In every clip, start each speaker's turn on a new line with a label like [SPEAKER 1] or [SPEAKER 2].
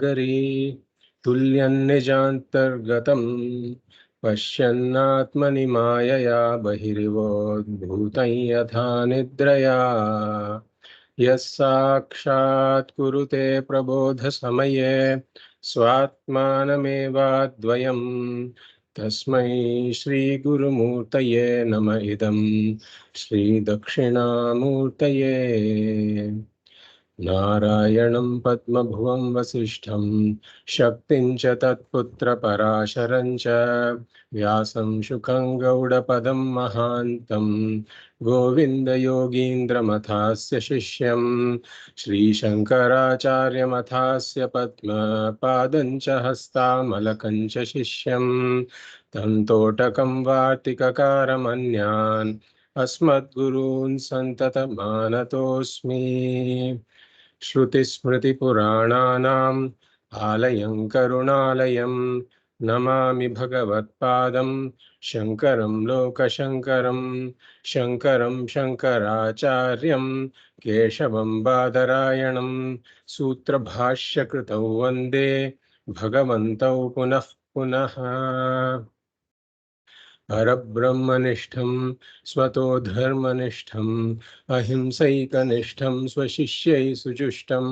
[SPEAKER 1] Gari tulyannijantargatam pashyannatmani mayaya bahirivod bhutai yatha nidraya yasakshat kurute prabodha samaye swatmanamevadvayam tasmai Shri Guru Murtaye nama idam Shri Dakshinamurtaye नारायणं पद्मभुवं वसिष्ठं शक्तिं च तत्पुत्रपराशरं च व्यासं शुकं गौडपदं महान्तं गोविन्दयोगीन्द्रमथास्य शिष्यं श्रीशङ्कराचार्यमथास्य पद्मपादं च हस्तामलकं च शिष्यं तं तोटकं वार्तिककारमन्यान् अस्मद्गुरून् सन्ततमानतोऽस्मि श्रुतिस्मृतिपुराणानाम् आलयं करुणालयं नमामि भगवत्पादं शङ्करं लोकशङ्करं शङ्करं शङ्कराचार्यं केशवं बादरायणं सूत्रभाष्यकृतौ वन्दे भगवन्तौ पुनः पुनः परब्रह्मनिष्ठं स्वतो धर्मनिष्ठं अहिंसैकनिष्ठं स्वशिष्यै सुजुष्टं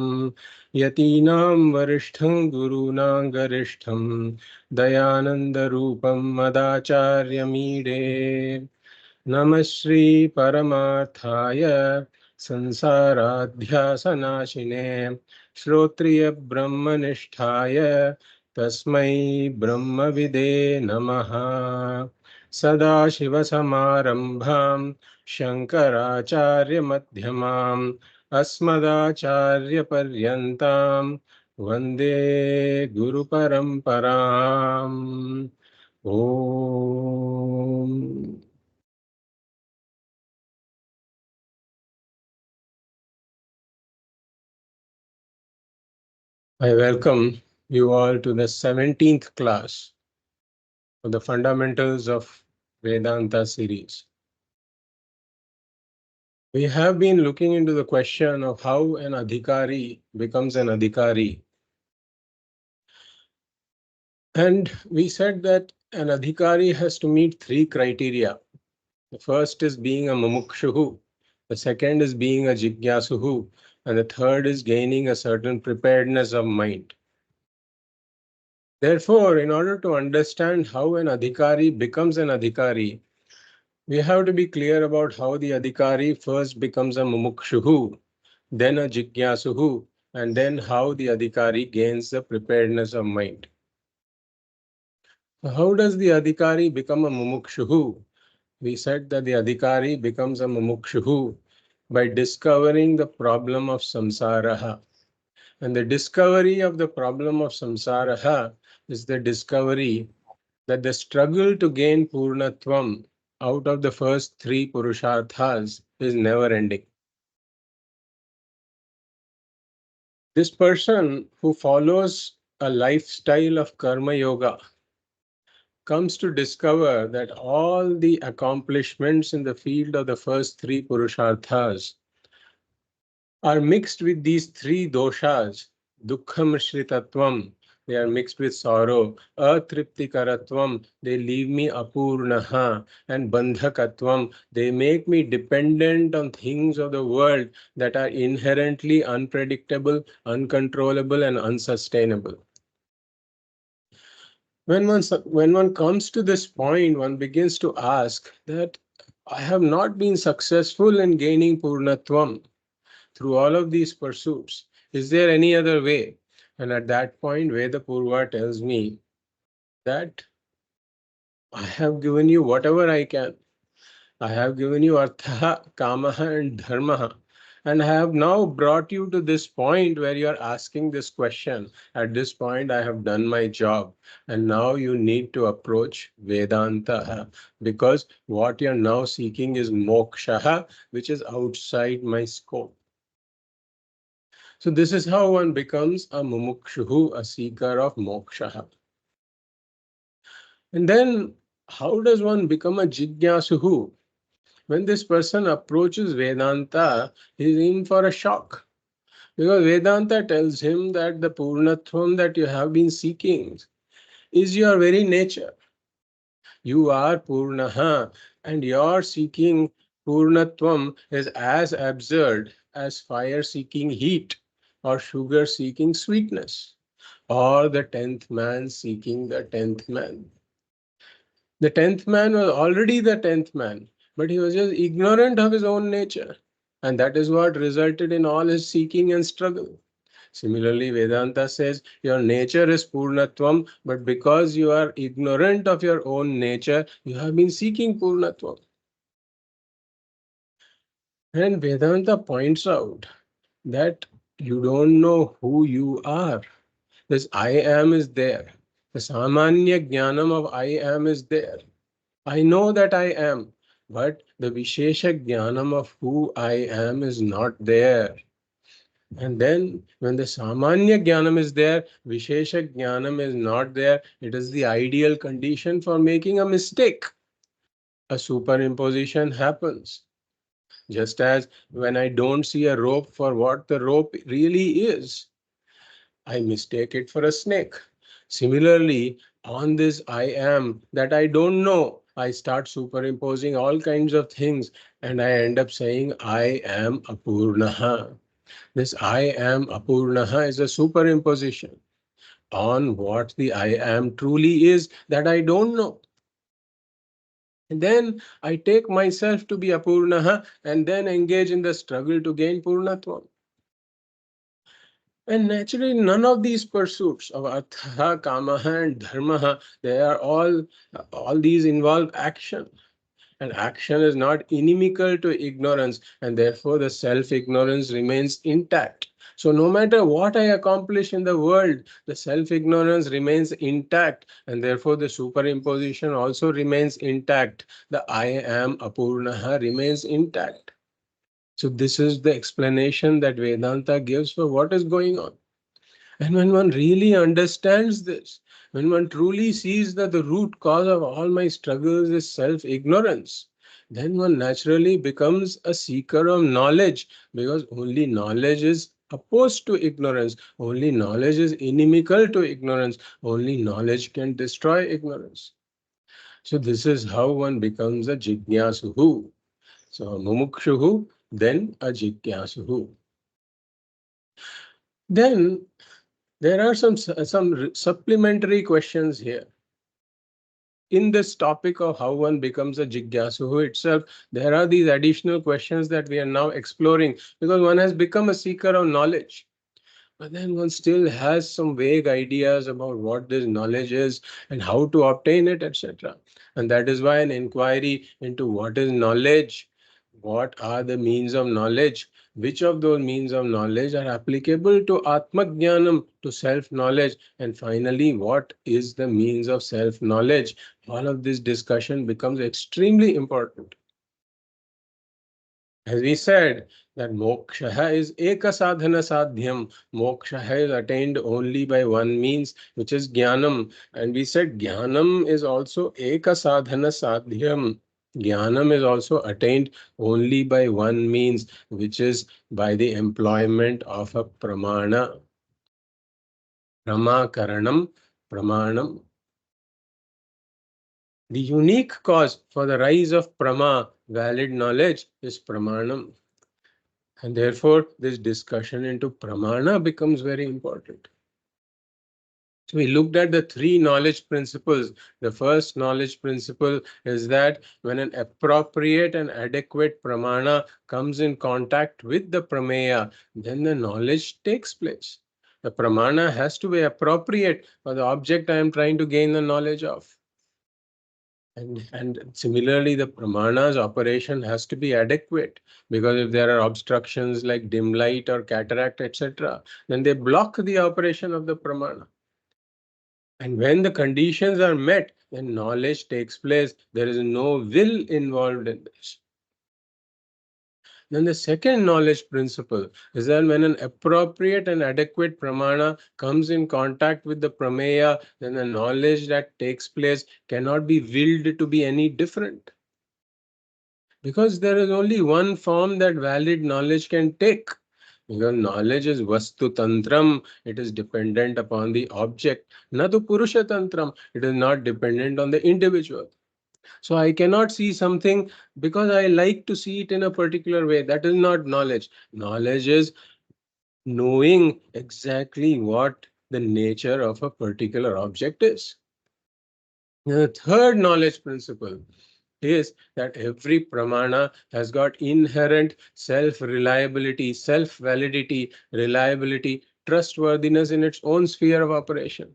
[SPEAKER 1] यतीनां वरिष्ठं गुरूणां गरिष्ठं दयानन्दरूपं मदाचार्यमीडे नमः श्री परमार्थाय संसाराध्यासनाशिने श्रोत्रियब्रह्मनिष्ठाय तस्मै ब्रह्मविदे नमः सदाशिवसमारम्भां शङ्कराचार्यमध्यमाम् अस्मदाचार्यपर्यन्तां वन्दे गुरुपरम्पराम् ॐ I welcome you all to the 17th class of the Fundamentals of Vedanta series. We have been looking into the question of how an adhikari becomes an adhikari. And we said that an adhikari has to meet three criteria. The first is being a mumukshuhu, the second is being a jigyasuhu, and the third is gaining a certain preparedness of mind. Therefore, in order to understand how an adhikari becomes an adhikari, we have to be clear about how the adhikari first becomes a mumukshuhu, then a jigyasuhu, and then how the adhikari gains the preparedness of mind. So how does the adhikari become a mumukshuhu? We said that the adhikari becomes a mumukshuhu by discovering the problem of samsaraha. And the discovery of the problem of samsaraha is the discovery that the struggle to gain purnatvam out of the first three purusharthas is never ending. This person who follows a lifestyle of karma yoga comes to discover that all the accomplishments in the field of the first three purusharthas are mixed with these three doshas, dukkham shritatvam, they are mixed with sorrow, atriptikaratvam, they leave me apurnaha, and bandhakatvam, they make me dependent on things of the world that are inherently unpredictable, uncontrollable, and unsustainable. When one comes to this point, one begins to ask that I have not been successful in gaining purnatvam through all of these pursuits. Is there any other way? And at that point, Veda Purva tells me that I have given you whatever I can. I have given you artha, kamaha, and dharmaha. And I have now brought you to this point where you are asking this question. At this point, I have done my job. And now you need to approach Vedanta, because what you are now seeking is moksha, which is outside my scope. So this is how one becomes a mumukshuhu, a seeker of moksha. And then how does one become a jigyasuhu? When this person approaches Vedanta, he is in for a shock. Because Vedanta tells him that the Purnatvam that you have been seeking is your very nature. You are Purnaha, and your seeking Purnatvam is as absurd as fire seeking heat, or sugar seeking sweetness, or the tenth man seeking the tenth man. The tenth man was already the tenth man, but he was just ignorant of his own nature. And that is what resulted in all his seeking and struggle. Similarly, Vedanta says your nature is Purnatvam, but because you are ignorant of your own nature, you have been seeking Purnatvam. And Vedanta points out that you don't know who you are. This I am is there. The Samanya Jnanam of I am is there. I know that I am, but the Vishesha Jnanam of who I am is not there. And then when the Samanya Jnanam is there, Vishesha Jnanam is not there. It is the ideal condition for making a mistake. A superimposition happens. Just as when I don't see a rope for what the rope really is, I mistake it for a snake. Similarly, on this I am that I don't know, I start superimposing all kinds of things and I end up saying I am Apurnaha. This I am Apurnaha is a superimposition on what the I am truly is that I don't know. And then I take myself to be Apurnaha and then engage in the struggle to gain Purnatvam. And naturally, none of these pursuits of Artha, Kamaha, and Dharmaha, they are all these involve action. And action is not inimical to ignorance, and therefore the self-ignorance remains intact. So no matter what I accomplish in the world, the self-ignorance remains intact, and therefore the superimposition also remains intact. The I am Apurnaha remains intact. So this is the explanation that Vedanta gives for what is going on. And when one really understands this, when one truly sees that the root cause of all my struggles is self ignorance, then one naturally becomes a seeker of knowledge because only knowledge is opposed to ignorance, only knowledge is inimical to ignorance, only knowledge can destroy ignorance. So, this is how one becomes a jigyasuhu. So, a mumukshuhu, then a jigyasuhu. Then there are some supplementary questions here. In this topic of how one becomes a Jigyasuhu itself, there are these additional questions that we are now exploring because one has become a seeker of knowledge. But then one still has some vague ideas about what this knowledge is and how to obtain it, etc. And that is why an inquiry into what is knowledge, what are the means of knowledge, which of those means of knowledge are applicable to Atmajnanam, to self-knowledge, and finally, what is the means of self-knowledge? All of this discussion becomes extremely important. As we said, that moksha is eka sadhana sadhyam. Moksha is attained only by one means, which is jnanam. And we said jnanam is also eka sadhana sadhyam. Jnanam is also attained only by one means, which is by the employment of a pramana. Pramakaranam, pramanam. The unique cause for the rise of prama, valid knowledge, is pramanam. And therefore, this discussion into pramana becomes very important. So we looked at the three knowledge principles. The first knowledge principle is that when an appropriate and adequate pramana comes in contact with the prameya, then the knowledge takes place. The pramana has to be appropriate for the object I am trying to gain the knowledge of. And similarly, the pramana's operation has to be adequate because if there are obstructions like dim light or cataract, etc., then they block the operation of the pramana. And when the conditions are met, then knowledge takes place. There is no will involved in this. Then the second knowledge principle is that when an appropriate and adequate pramana comes in contact with the prameya, then the knowledge that takes place cannot be willed to be any different. Because there is only one form that valid knowledge can take. Because knowledge is vastu tantram, it is dependent upon the object. Natu purusha tantram, it is not dependent on the individual. So I cannot see something because I like to see it in a particular way. That is not knowledge. Knowledge is knowing exactly what the nature of a particular object is. The third knowledge principle is that every pramana has got inherent self-reliability, self-validity, reliability, trustworthiness in its own sphere of operation.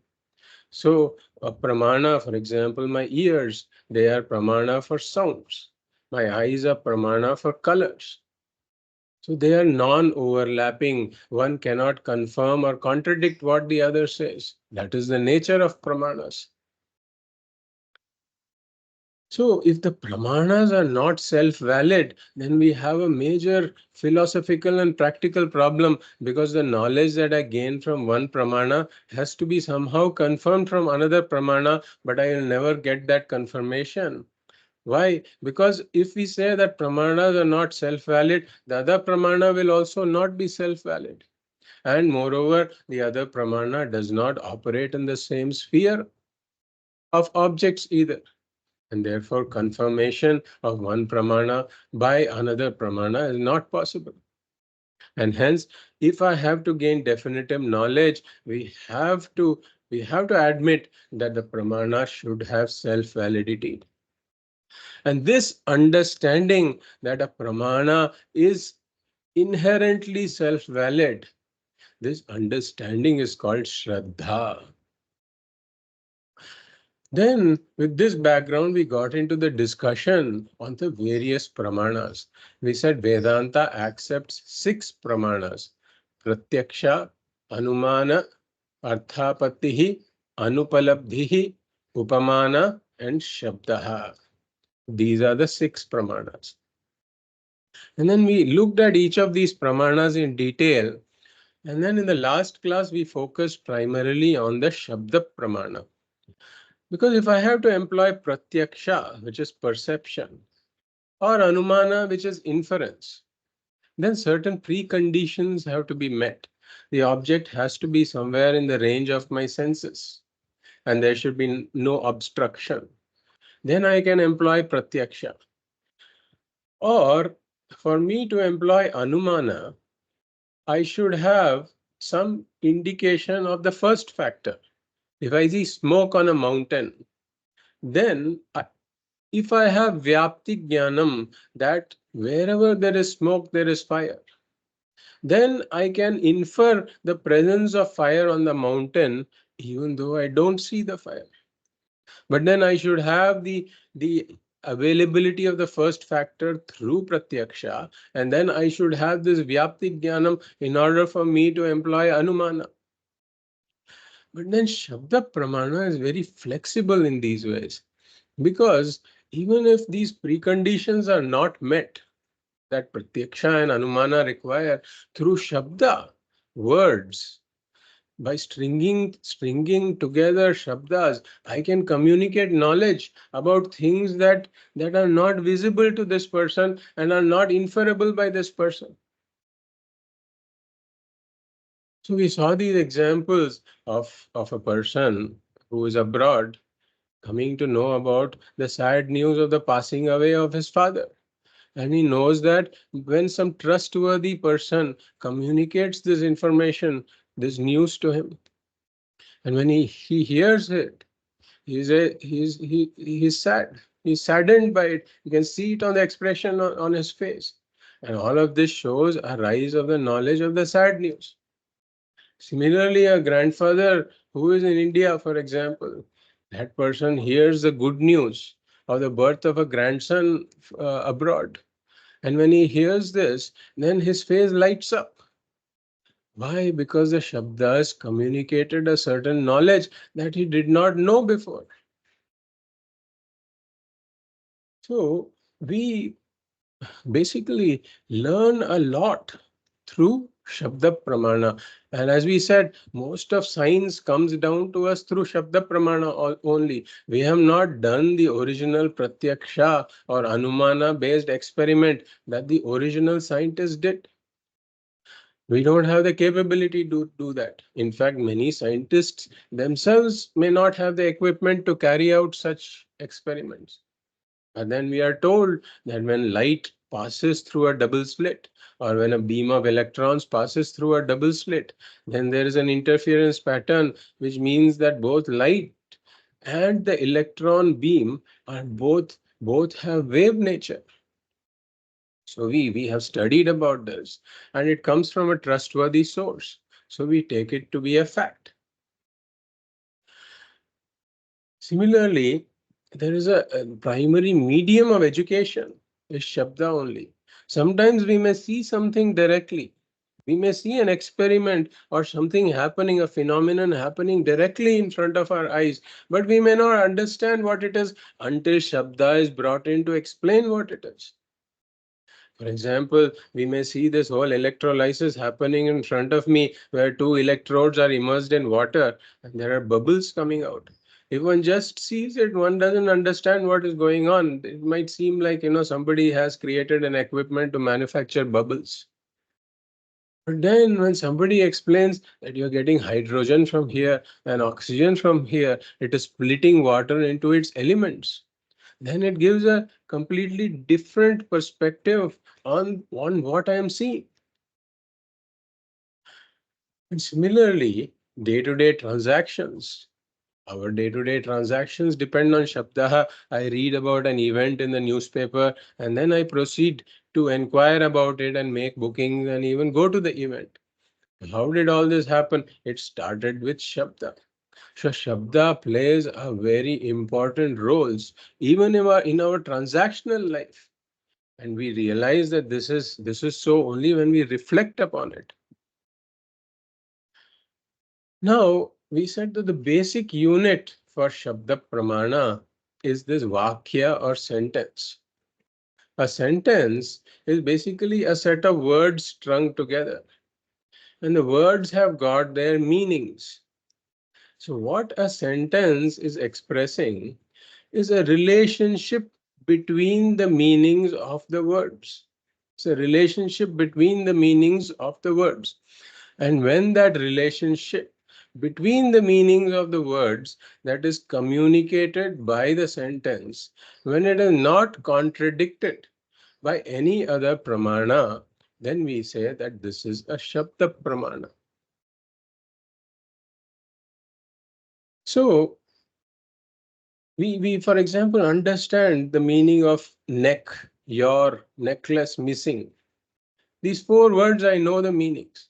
[SPEAKER 1] So a pramana, for example, my ears, they are pramana for sounds. My eyes are pramana for colors. So they are non-overlapping. One cannot confirm or contradict what the other says. That is the nature of pramanas. So if the pramanas are not self-valid, then we have a major philosophical and practical problem, because the knowledge that I gain from one pramana has to be somehow confirmed from another pramana, but I will never get that confirmation. Why? Because if we say that pramanas are not self-valid, the other pramana will also not be self-valid. And moreover, the other pramana does not operate in the same sphere of objects either. And therefore, confirmation of one pramana by another pramana is not possible. And hence, if I have to gain definitive knowledge, we have to admit that the pramana should have self-validity. And this understanding that a pramana is inherently self-valid, this understanding is called Shraddha. Then, with this background, we got into the discussion on the various pramanas. We said Vedanta accepts 6 pramanas: Pratyaksha, Anumana, Arthapattihi, Anupalabdhihi, Upamana, and Shabdaha. These are the 6 pramanas. And then we looked at each of these pramanas in detail. And then in the last class, we focused primarily on the Shabda pramana. Because if I have to employ pratyaksha, which is perception, or anumana, which is inference, then certain preconditions have to be met. The object has to be somewhere in the range of my senses, and there should be no obstruction. Then I can employ pratyaksha. Or for me to employ anumana, I should have some indication of the first factor. If I see smoke on a mountain, then if I have vyapti jnanam, that wherever there is smoke, there is fire, then I can infer the presence of fire on the mountain, even though I don't see the fire. But then I should have the availability of the first factor through pratyaksha, and then I should have this vyapti jnanam in order for me to employ anumana. But then Shabda Pramana is very flexible in these ways, because even if these preconditions are not met, that Pratyaksha and Anumana require, through Shabda, words, by stringing together Shabdas, I can communicate knowledge about things that are not visible to this person and are not inferable by this person. So we saw these examples of a person who is abroad, coming to know about the sad news of the passing away of his father. And he knows that when some trustworthy person communicates this information, this news to him, and when he hears it, he's sad. He's saddened by it. You can see it on the expression on his face. And all of this shows a rise of the knowledge of the sad news. Similarly, a grandfather who is in India, for example, that person hears the good news of the birth of a grandson abroad. And when he hears this, then his face lights up. Why? Because the Shabdas communicated a certain knowledge that he did not know before. So we basically learn a lot through Shabda Pramana. And as we said, most of science comes down to us through Shabda Pramana only. We have not done the original Pratyaksha or Anumana based experiment that the original scientists did. We don't have the capability to do that. In fact, many scientists themselves may not have the equipment to carry out such experiments. And then we are told that when light passes through a double slit, or when a beam of electrons passes through a double slit, then there is an interference pattern, which means that both light and the electron beam are both have wave nature. So we have studied about this, and it comes from a trustworthy source. So we take it to be a fact. Similarly, there is a primary medium of education is Shabda only. Sometimes we may see something directly. We may see an experiment or something happening, a phenomenon happening directly in front of our eyes, but we may not understand what it is until Shabda is brought in to explain what it is. For example, we may see this whole electrolysis happening in front of me where two electrodes are immersed in water and there are bubbles coming out. If one just sees it, one doesn't understand what is going on. It might seem like, somebody has created an equipment to manufacture bubbles. But then when somebody explains that you're getting hydrogen from here and oxygen from here, it is splitting water into its elements, then it gives a completely different perspective on what I am seeing. And similarly, day-to-day transactions. Our day-to-day transactions depend on Shabda. I read about an event in the newspaper and then I proceed to inquire about it and make bookings and even go to the event. How did all this happen? It started with Shabda. So Shabda plays a very important roles even in our transactional life. And we realize that this is so only when we reflect upon it. Now, we said that the basic unit for Shabda Pramana is this Vakya or sentence. A sentence is basically a set of words strung together, and the words have got their meanings. So, what a sentence is expressing is a relationship between the meanings of the words. It's a relationship between the meanings of the words. And when that relationship between the meanings of the words that is communicated by the sentence, when it is not contradicted by any other pramana, then we say that this is a Shabda Pramana. So, we for example, understand the meaning of neck, your necklace missing. These four words, I know the meanings.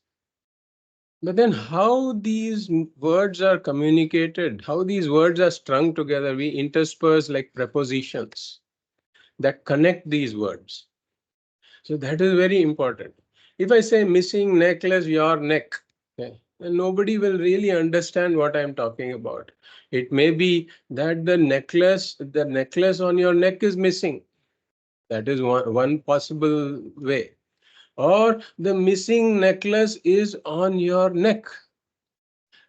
[SPEAKER 1] But then how these words are communicated, how these words are strung together, we intersperse like prepositions that connect these words. So that is very important. If I say missing necklace, your neck, okay, then nobody will really understand what I'm talking about. It may be that the necklace on your neck is missing. That is one possible way. Or the missing necklace is on your neck.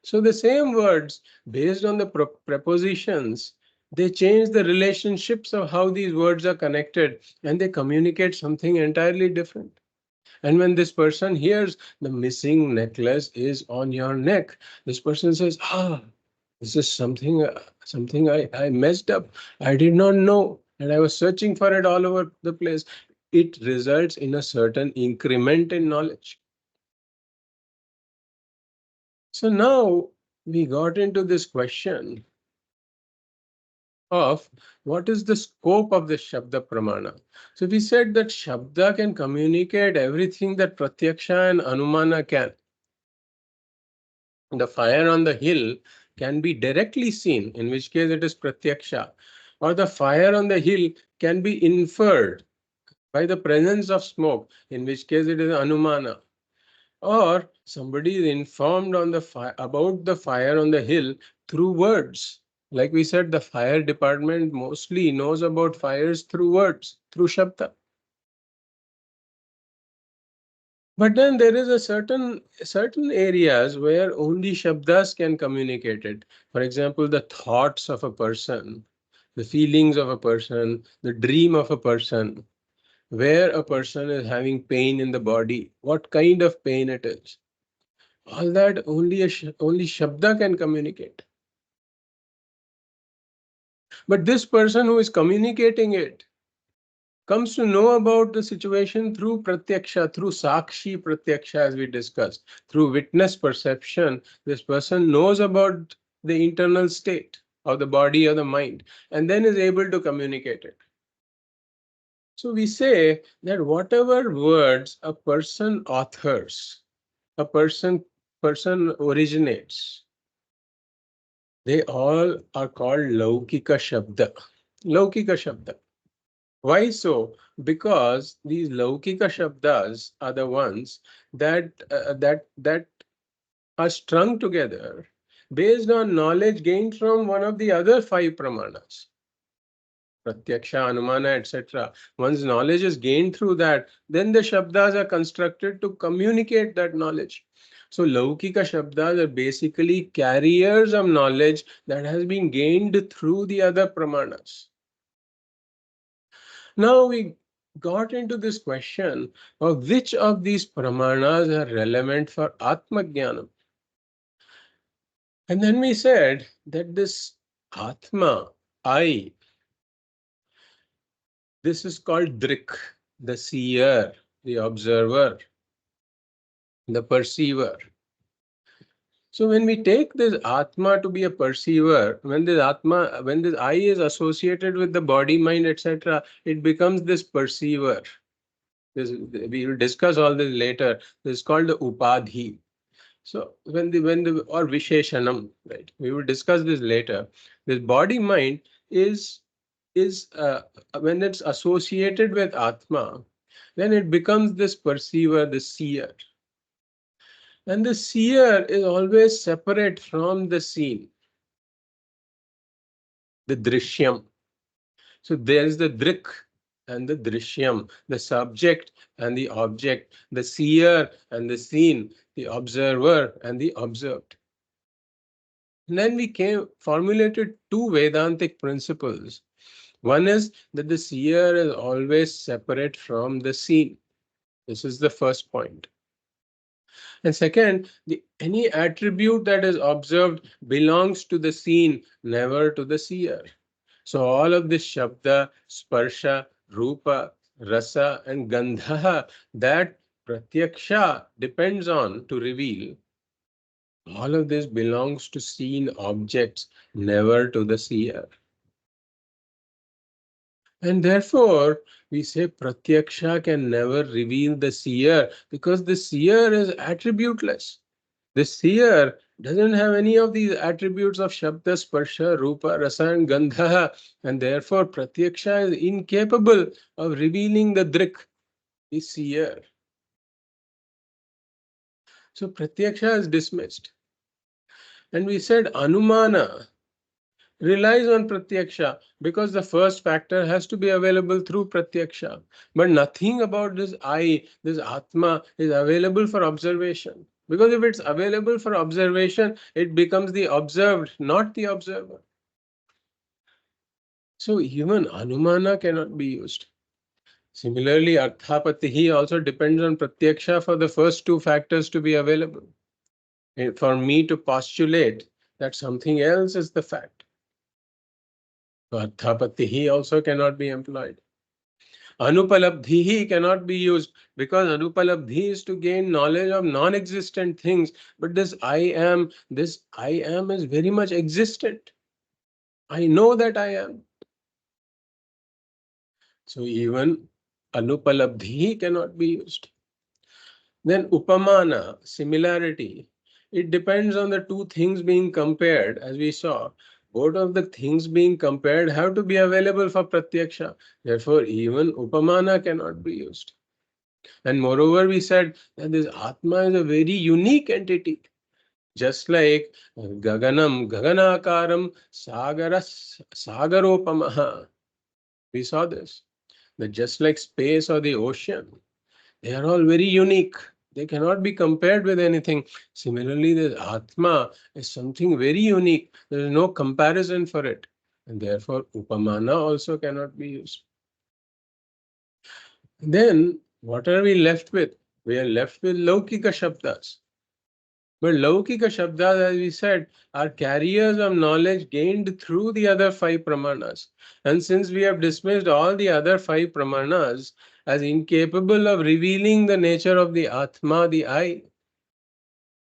[SPEAKER 1] So the same words, based on the prepositions, they change the relationships of how these words are connected and they communicate something entirely different. And when this person hears the missing necklace is on your neck, this person says, this is something I messed up. I did not know. And I was searching for it all over the place. It results in a certain increment in knowledge. So now we got into this question of what is the scope of the Shabda Pramana. So we said that Shabda can communicate everything that Pratyaksha and Anumana can. The fire on the hill can be directly seen, in which case it is Pratyaksha, or the fire on the hill can be inferred by the presence of smoke, in which case it is Anumana. Or somebody is informed on the about the fire on the hill through words. Like we said, the fire department mostly knows about fires through words, through Shabda. But then there is a certain areas where only Shabdas can communicate it. For example, the thoughts of a person, the feelings of a person, the dream of a person. where a person is having pain in the body, what kind of pain it is. All that only Shabda can communicate. But this person who is communicating it comes to know about the situation through pratyaksha, through sakshi pratyaksha, as we discussed, through witness perception. This person knows about the internal state of the body or the mind, and then is able to communicate it. So we say that whatever words a person authors, a person originates, they all are called Laukika Shabda. Laukika Shabda. Why so? Because these Laukika Shabdas are the ones that are strung together based on knowledge gained from one of the other five pramanas. Pratyaksha, Anumana, etc. Once knowledge is gained through that, then the Shabdas are constructed to communicate that knowledge. So Laukika Shabdas are basically carriers of knowledge that has been gained through the other pramanas. Now we got into this question of which of these pramanas are relevant for Atma Jnanam. And then we said that this Atma, I, this is called Drik, the seer, the observer, the perceiver. So when we take this Atma to be a perceiver, when this I is associated with the body, mind, etc., it becomes this perceiver. We will discuss all this later. This is called the Upadhi. So when the or Visheshanam, right? We will discuss this later. This body mind is when it's associated with Atma, then it becomes this perceiver, the seer. And the seer is always separate from the seen, the drishyam. So there is the drik and the drishyam, the subject and the object, the seer and the seen, the observer and the observed. And then we formulated two Vedantic principles. One is that the seer is always separate from the seen. This is the first point. And second, any attribute that is observed belongs to the seen, never to the seer. So all of this Shabda, Sparsha, Rupa, Rasa and Gandha that Pratyaksha depends on to reveal, all of this belongs to seen objects, never to the seer. And therefore, we say Pratyaksha can never reveal the seer because the seer is attributeless. The seer doesn't have any of these attributes of Shabda, Sparsha, Rupa, Rasa and Gandha, and therefore Pratyaksha is incapable of revealing the Drik, the seer. So Pratyaksha is dismissed. And we said Anumana relies on Pratyaksha because the first factor has to be available through Pratyaksha. But nothing about this I, this Atma is available for observation. Because if it's available for observation, it becomes the observed, not the observer. So even Anumana cannot be used. Similarly, Arthapatihi also depends on Pratyaksha for the first two factors to be available. For me to postulate that something else is the fact. Arthapatihi also cannot be employed. Anupalabdhihi cannot be used because Anupalabdhi is to gain knowledge of non-existent things. But this I am is very much existent. I know that I am. So even Anupalabdhi cannot be used. Then Upamana, similarity. It depends on the two things being compared, as we saw. Both of the things being compared have to be available for Pratyaksha. Therefore, even Upamana cannot be used. And moreover, we said that this Atma is a very unique entity. Just like Gaganam, Gaganakaram, Sagaropamaha. We saw this. That just like space or the ocean, they are all very unique. They cannot be compared with anything. Similarly, the Atma is something very unique. There is no comparison for it. And therefore, Upamana also cannot be used. Then what are we left with? We are left with Laukika Shabdas. But Laukika Shabdas, as we said, are carriers of knowledge gained through the other five Pramanas. And since we have dismissed all the other five Pramanas as incapable of revealing the nature of the Atma, the I,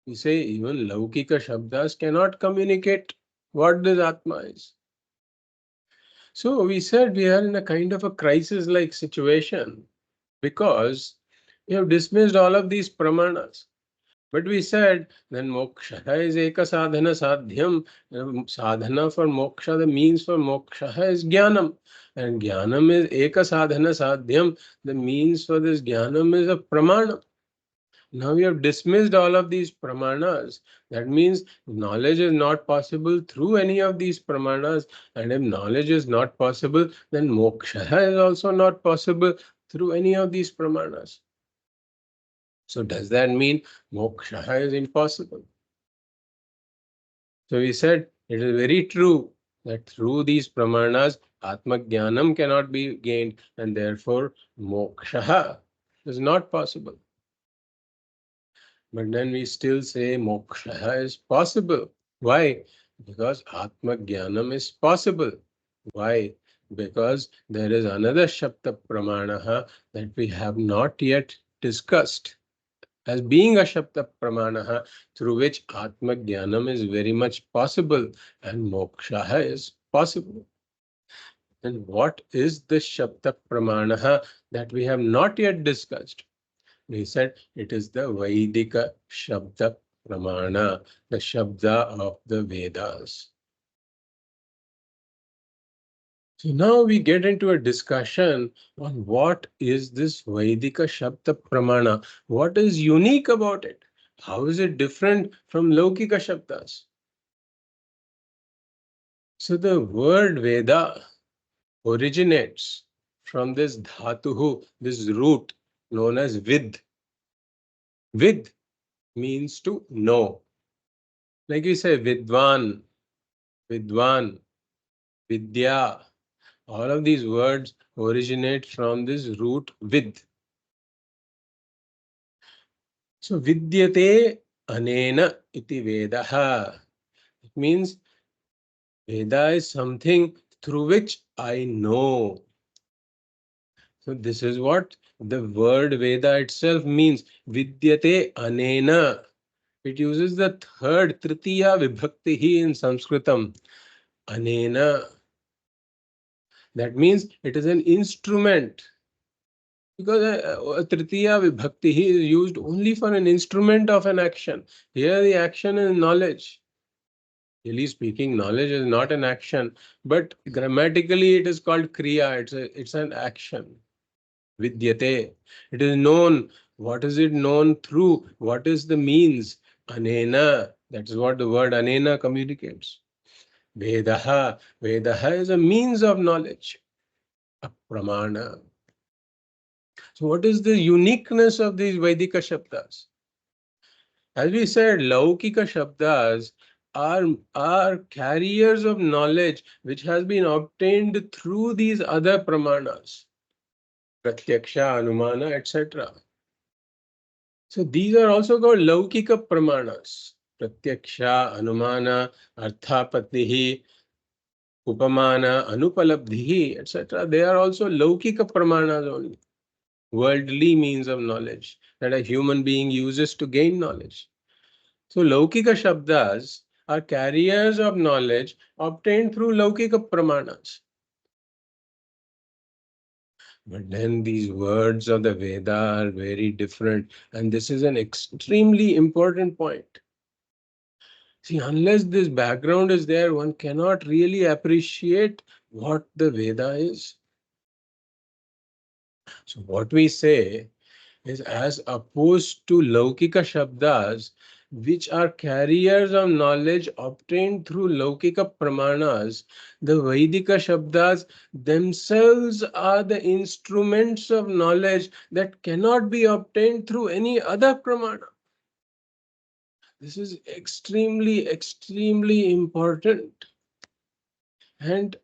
[SPEAKER 1] we say even Laukika Shabdas cannot communicate what this Atma is. So we said we are in a kind of a crisis-like situation because we have dismissed all of these Pramanas. But we said then moksha is eka sadhana sadhyam. Sadhana for moksha, the means for moksha is jnanam. And jnanam is eka sadhana sadhyam. The means for this jnanam is a pramana. Now we have dismissed all of these pramanas. That means knowledge is not possible through any of these pramanas. And if knowledge is not possible, then moksha is also not possible through any of these pramanas. So does that mean moksha is impossible? So we said it is very true that through these pramanas, Atma Jnanam cannot be gained and therefore moksha is not possible. But then we still say moksha is possible. Why? Because Atma Jnanam is possible. Why? Because there is another Shabda Pramana that we have not yet discussed as being a Shabda Pramana through which Atma Jnanam is very much possible and moksha is possible. And what is the Shabda Pramana that we have not yet discussed? We said it is the Vaidika Shabda Pramana, the Shabda of the Vedas. So now we get into a discussion on what is this Vaidika Shabda Pramana? What is unique about it? How is it different from Laukika Shabdas? So the word Veda originates from this dhatuhu, this root known as vid. Vid means to know. Like we say vidvan, vidwan, vidya. All of these words originate from this root vid. So vidyate anena iti vedaha. It means Veda is something through which I know. So this is what the word Veda itself means. Vidyate anena. It uses the third tritiya vibhakti in Sanskritam. Anena. That means it is an instrument. Because a tritiya vibhakti is used only for an instrument of an action. Here the action is knowledge. Really speaking, knowledge is not an action, but grammatically it is called kriya. It's an action. Vidyate. It is known. What is it known through? What is the means? Anena. That is what the word anena communicates. Vedaha. Vedaha is a means of knowledge. A pramana. So what is the uniqueness of these Vaidika Shabdas? As we said, Laukika Shabdas are carriers of knowledge which has been obtained through these other pramanas, Pratyaksha, Anumana, etc. So these are also called Laukika Pramanas. Pratyaksha, Anumana, Arthapatihi, Upamana, Anupalabdhihi, etc. They are also Laukika Pramanas only. Worldly means of knowledge that a human being uses to gain knowledge. So Laukika Shabdas are carriers of knowledge obtained through Laukika Pramanas. But then these words of the Veda are very different, and this is an extremely important point. See, unless this background is there, one cannot really appreciate what the Veda is. So what we say is as opposed to Laukika Shabdas, which are carriers of knowledge obtained through Laukika Pramanas, the Vaidika Shabdas themselves are the instruments of knowledge that cannot be obtained through any other Pramana. This is extremely, extremely important. And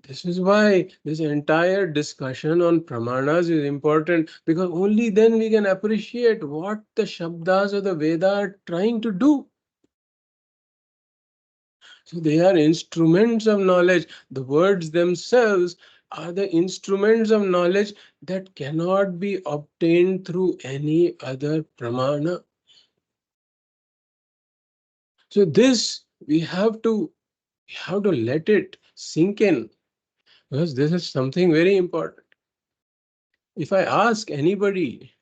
[SPEAKER 1] This is why this entire discussion on pramanas is important, because only then we can appreciate what the Shabdas of the Veda are trying to do. So they are instruments of knowledge. The words themselves are the instruments of knowledge that cannot be obtained through any other pramana. So this we have to let it sink in, because this is something very important. If I ask anybody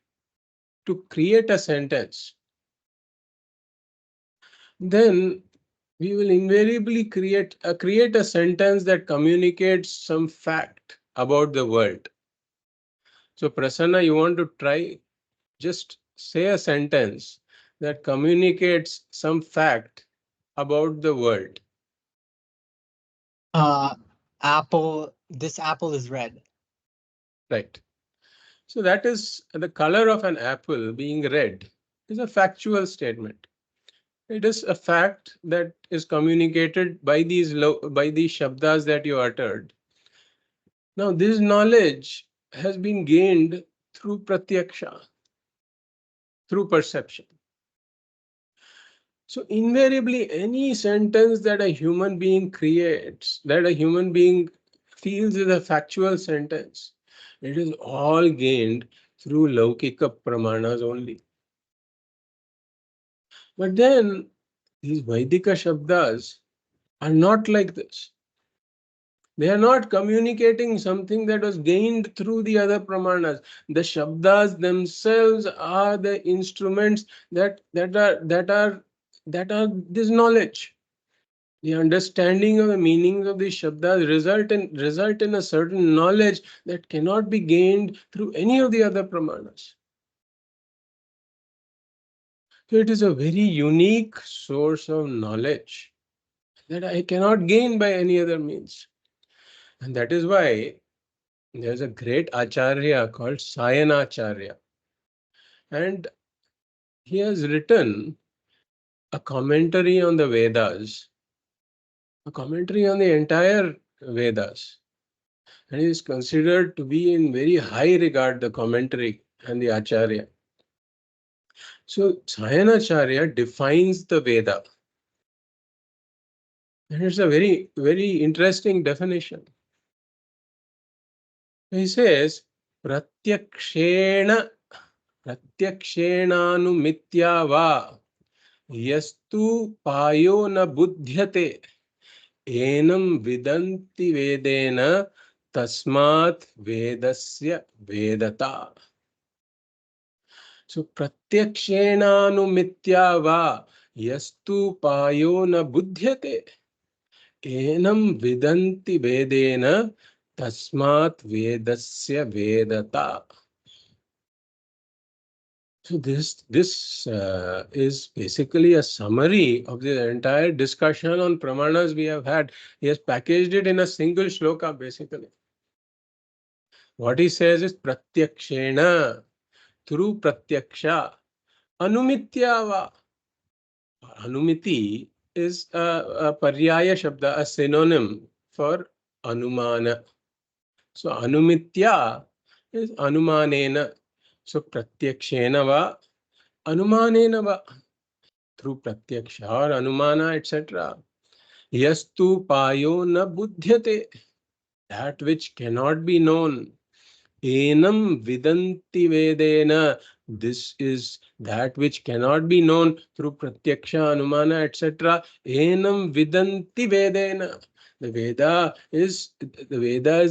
[SPEAKER 1] to create a sentence, then we will invariably create a sentence that communicates some fact about the world. So Prasanna, you want to try? Just say a sentence that communicates some fact about the world.
[SPEAKER 2] Apple. This apple is red.
[SPEAKER 1] Right. So that is the color of an apple being red is a factual statement. It is a fact that is communicated by these shabdas that you uttered. Now, this knowledge has been gained through pratyaksha, through perception. So invariably, any sentence that a human being creates, that a human being feels is a factual sentence, it is all gained through laukika pramanas only. But then these Vaidika Shabdas are not like this. They are not communicating something that was gained through the other pramanas. The Shabdas themselves are the instruments that are this knowledge. The understanding of the meanings of these Shabdas result in a certain knowledge that cannot be gained through any of the other pramanas. So it is a very unique source of knowledge that I cannot gain by any other means. And that is why there's a great acharya called Sayanacharya. And he has written a commentary on the Vedas, a commentary on the entire Vedas. And he is considered to be in very high regard, the commentary and the acharya. So Sayanacharya defines the Veda. And it's a very, very interesting definition. He says, Pratyakshena Pratyakshena va yastu payo na buddhyate enam vidanti vedena tasmat vedasya vedata. So pratyakshena va yastu payo na buddhyate enam vidanti vedena tasmat vedasya vedata. So this is basically a summary of the entire discussion on pramanas we have had. He has packaged it in a single shloka, basically. What he says is pratyakshena, through pratyaksha, anumityava. Anumiti is a paryaya shabda, a synonym for anumana. So anumitya is anumanena. So pratyakshena va, anumanena va. Through pratyaksha or anumana, etc. Yastu payo na buddhyate, that which cannot be known. Enam vidanti vedena, this is that which cannot be known through pratyaksha, anumana, etc. Enam vidanti vedena. The Veda is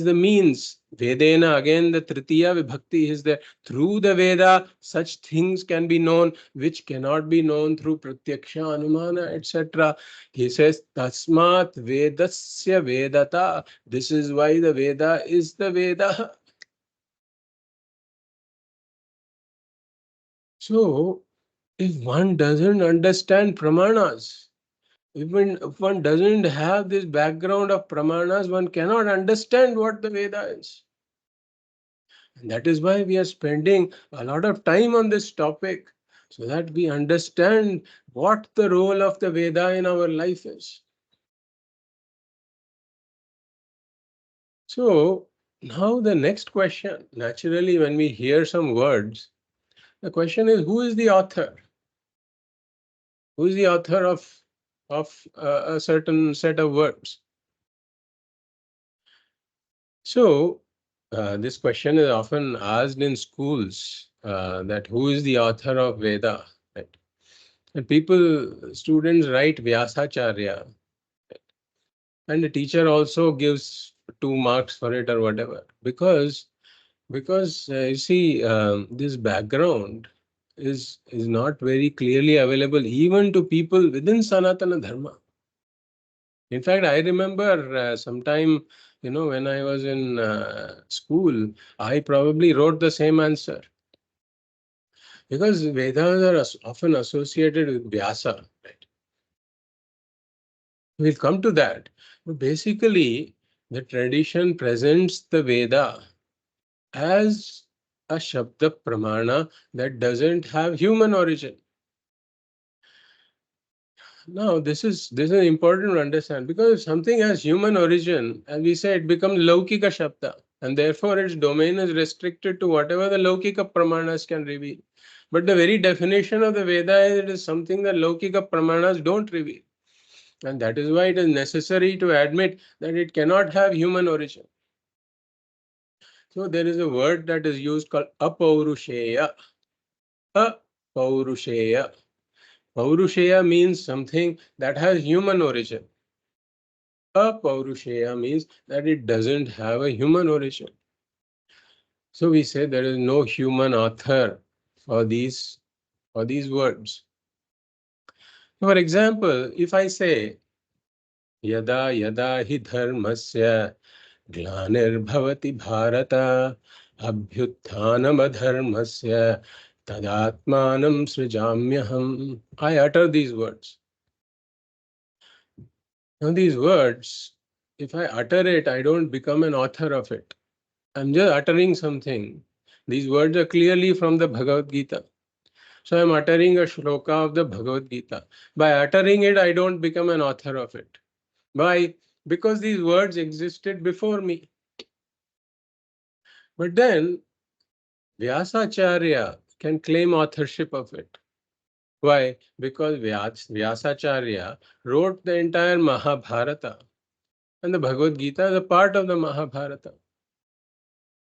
[SPEAKER 1] the means. Vedena, again the Tritiya Vibhakti is there. Through the Veda, such things can be known which cannot be known through pratyaksha, anumana, etc. He says, Tasmat Vedasya Vedata. This is why the Veda is the Veda. So, if one doesn't understand pramanas, if one doesn't have this background of pramanas, one cannot understand what the Veda is. And that is why we are spending a lot of time on this topic, so that we understand what the role of the Veda in our life is. So now the next question, naturally, when we hear some words, the question is, who is the author? Who is the author of a certain set of words? So this question is often asked in schools, that who is the author of Veda? Right? And students write Vyasacharya, and the teacher also gives 2 marks for it or whatever, because you see, this background is not very clearly available even to people within Sanatana Dharma. In fact, I remember sometime, when I was in school, I probably wrote the same answer because Vedas are often associated with Vyasa. Right? We'll come to that. But basically, the tradition presents the Veda as a Shabda Pramana that doesn't have human origin. Now, this is important to understand because if something has human origin, as we say, it becomes Laukika Shabda, and therefore its domain is restricted to whatever the Laukika Pramanas can reveal. But the very definition of the Veda is it is something that Laukika Pramanas don't reveal. And that is why it is necessary to admit that it cannot have human origin. So there is a word that is used called apaurusheya. Apaurusheya. Paurusheya means something that has human origin. Apaurusheya means that it doesn't have a human origin. So we say there is no human author for these words. For example, if I say yada yada hi dharmasya ग्लानिर्भवति Bharat अभ्युत्थानमधर्मस्य तदात्मानं सृजाम्यहम्. I utter these words. Now these words, if I utter it, I don't become an author of it. I'm just uttering something. These words are clearly from the Bhagavad Gītā. So I'm uttering a shloka of the Bhagavad Gītā. By uttering it, I don't become an author of it. Why? Because these words existed before me. But then Vyasacharya can claim authorship of it. Why? Because Vyasacharya wrote the entire Mahabharata, and the Bhagavad Gita is a part of the Mahabharata.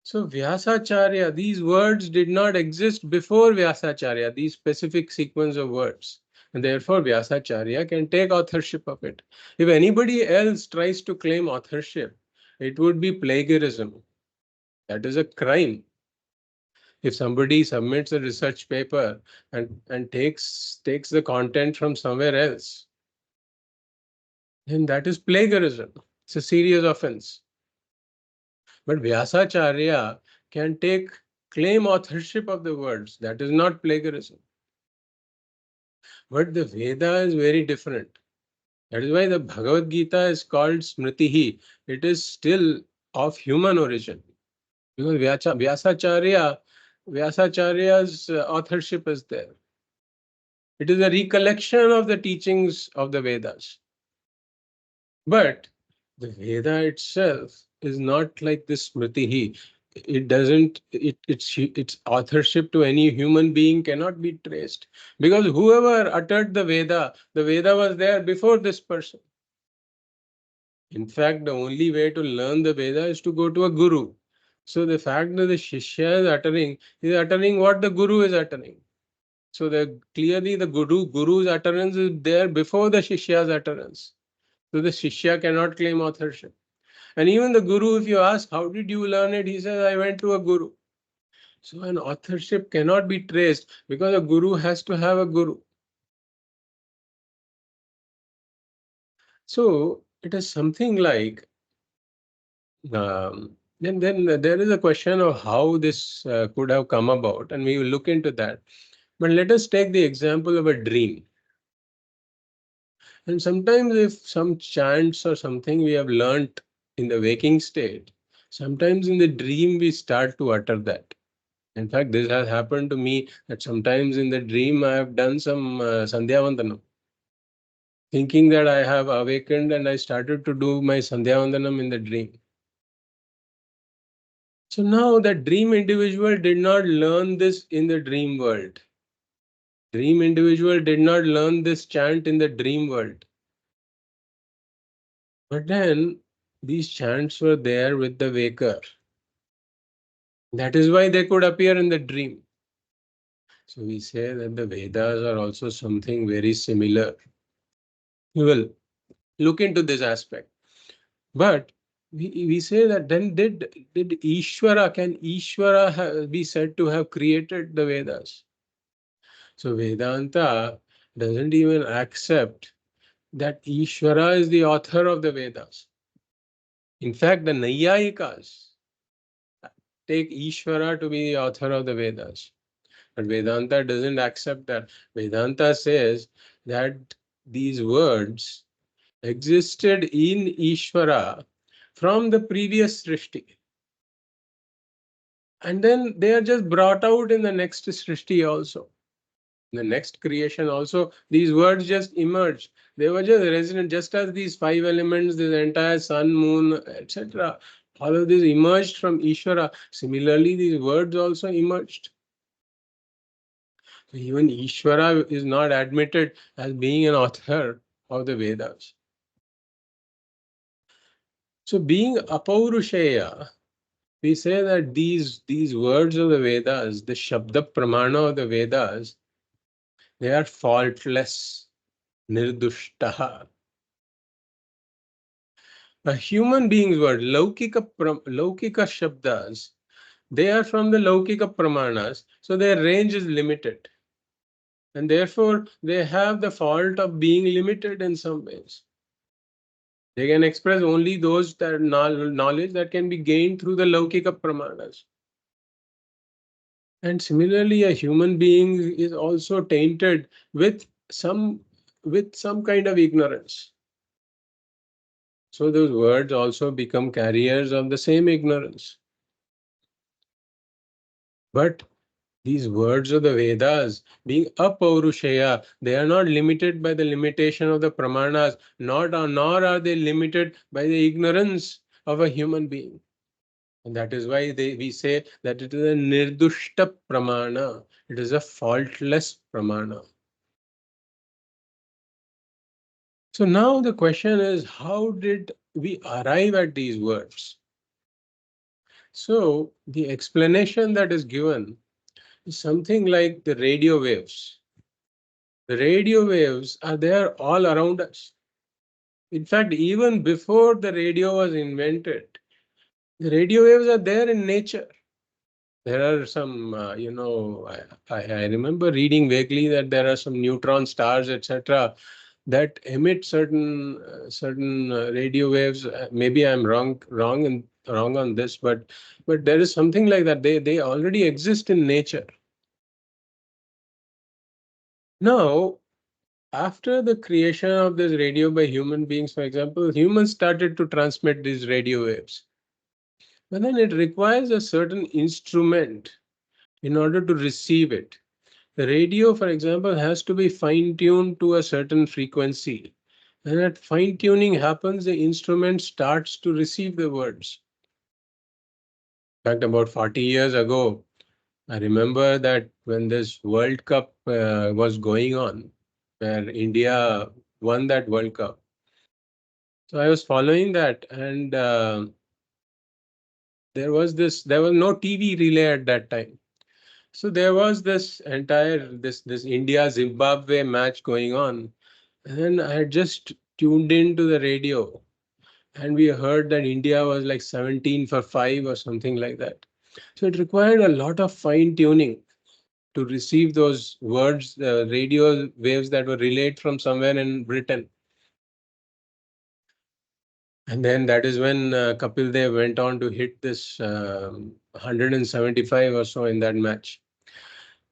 [SPEAKER 1] So Vyasacharya, these words did not exist before Vyasacharya, these specific sequence of words. And therefore Vyasacharya can take authorship of it. If anybody else tries to claim authorship, it would be plagiarism. That is a crime. If somebody submits a research paper and takes the content from somewhere else, then that is plagiarism. It's a serious offense. But Vyasacharya can claim authorship of the words. That is not plagiarism. But the Veda is very different. That is why the Bhagavad Gita is called Smritihi. It is still of human origin. Because Vyasacharya's authorship is there. It is a recollection of the teachings of the Vedas. But the Veda itself is not like this Smritihi. It doesn't, its authorship to any human being cannot be traced. Because whoever uttered the Veda was there before this person. In fact, the only way to learn the Veda is to go to a guru. So the fact that the Shishya is uttering what the Guru is uttering. So clearly the Guru's utterance is there before the Shishya's utterance. So the Shishya cannot claim authorship. And even the Guru, if you ask, how did you learn it? He says, I went to a Guru. So an authorship cannot be traced because a Guru has to have a Guru. So it is something like, then there is a question of how this could have come about, and we will look into that. But let us take the example of a dream. And sometimes if some chants or something we have learnt in the waking state, sometimes in the dream we start to utter that. In fact, this has happened to me that sometimes in the dream I have done some Sandhya Vandanam, thinking that I have awakened and I started to do my Sandhya Vandanam in the dream. So now that dream individual did not learn this in the dream world. Dream individual did not learn this chant in the dream world. But then these chants were there with the waker. That is why they could appear in the dream. So we say that the Vedas are also something very similar. We will look into this aspect. But we say that then did Ishvara, can Ishvara be said to have created the Vedas? So Vedanta doesn't even accept that Ishvara is the author of the Vedas. In fact, the Naiyayikas take Ishvara to be the author of the Vedas. But Vedanta doesn't accept that. Vedanta says that these words existed in Ishvara from the previous Srishti. And then they are just brought out in the next Srishti also. The next creation also, these words just emerged. They were just resident, just as these five elements, this entire sun, moon, etc. All of this emerged from Ishvara. Similarly, these words also emerged. So even Ishvara is not admitted as being an author of the Vedas. So being Apaurusheya, we say that these words of the Vedas, the Shabda Pramana of the Vedas, they are faultless, nirdushtaha. A human being's word, Laukika Shabdas, they are from the Laukika Pramanas, so their range is limited. And therefore, they have the fault of being limited in some ways. They can express only those that knowledge that can be gained through the Laukika Pramanas. And similarly, a human being is also tainted with some kind of ignorance. So those words also become carriers of the same ignorance. But these words of the Vedas, being apaurushaya, they are not limited by the limitation of the pramanas, nor are they limited by the ignorance of a human being. And that is why we say that it is a nirdushta pramana. It is a faultless pramana. So now the question is, how did we arrive at these words? So the explanation that is given is something like the radio waves. The radio waves are there all around us. In fact, even before the radio was invented, the radio waves are there in nature. There are some, I remember reading vaguely that there are some neutron stars, etc., that emit certain radio waves. Maybe I'm wrong on this, but there is something like that. They already exist in nature. Now, after the creation of this radio by human beings, for example, humans started to transmit these radio waves. But then it requires a certain instrument in order to receive it. The radio, for example, has to be fine-tuned to a certain frequency. And that fine-tuning happens, the instrument starts to receive the words. In fact, about 40 years ago, I remember that when this World Cup was going on, where India won that World Cup. So I was following that, and there was no TV relay at that time. So there was this entire this India Zimbabwe match going on, and then I had just tuned into the radio, and we heard that India was like 17 for 5 or something like that. So it required a lot of fine tuning to receive those words, the radio waves that were relayed from somewhere in Britain. And then that is when Kapil Dev went on to hit this 175 or so in that match.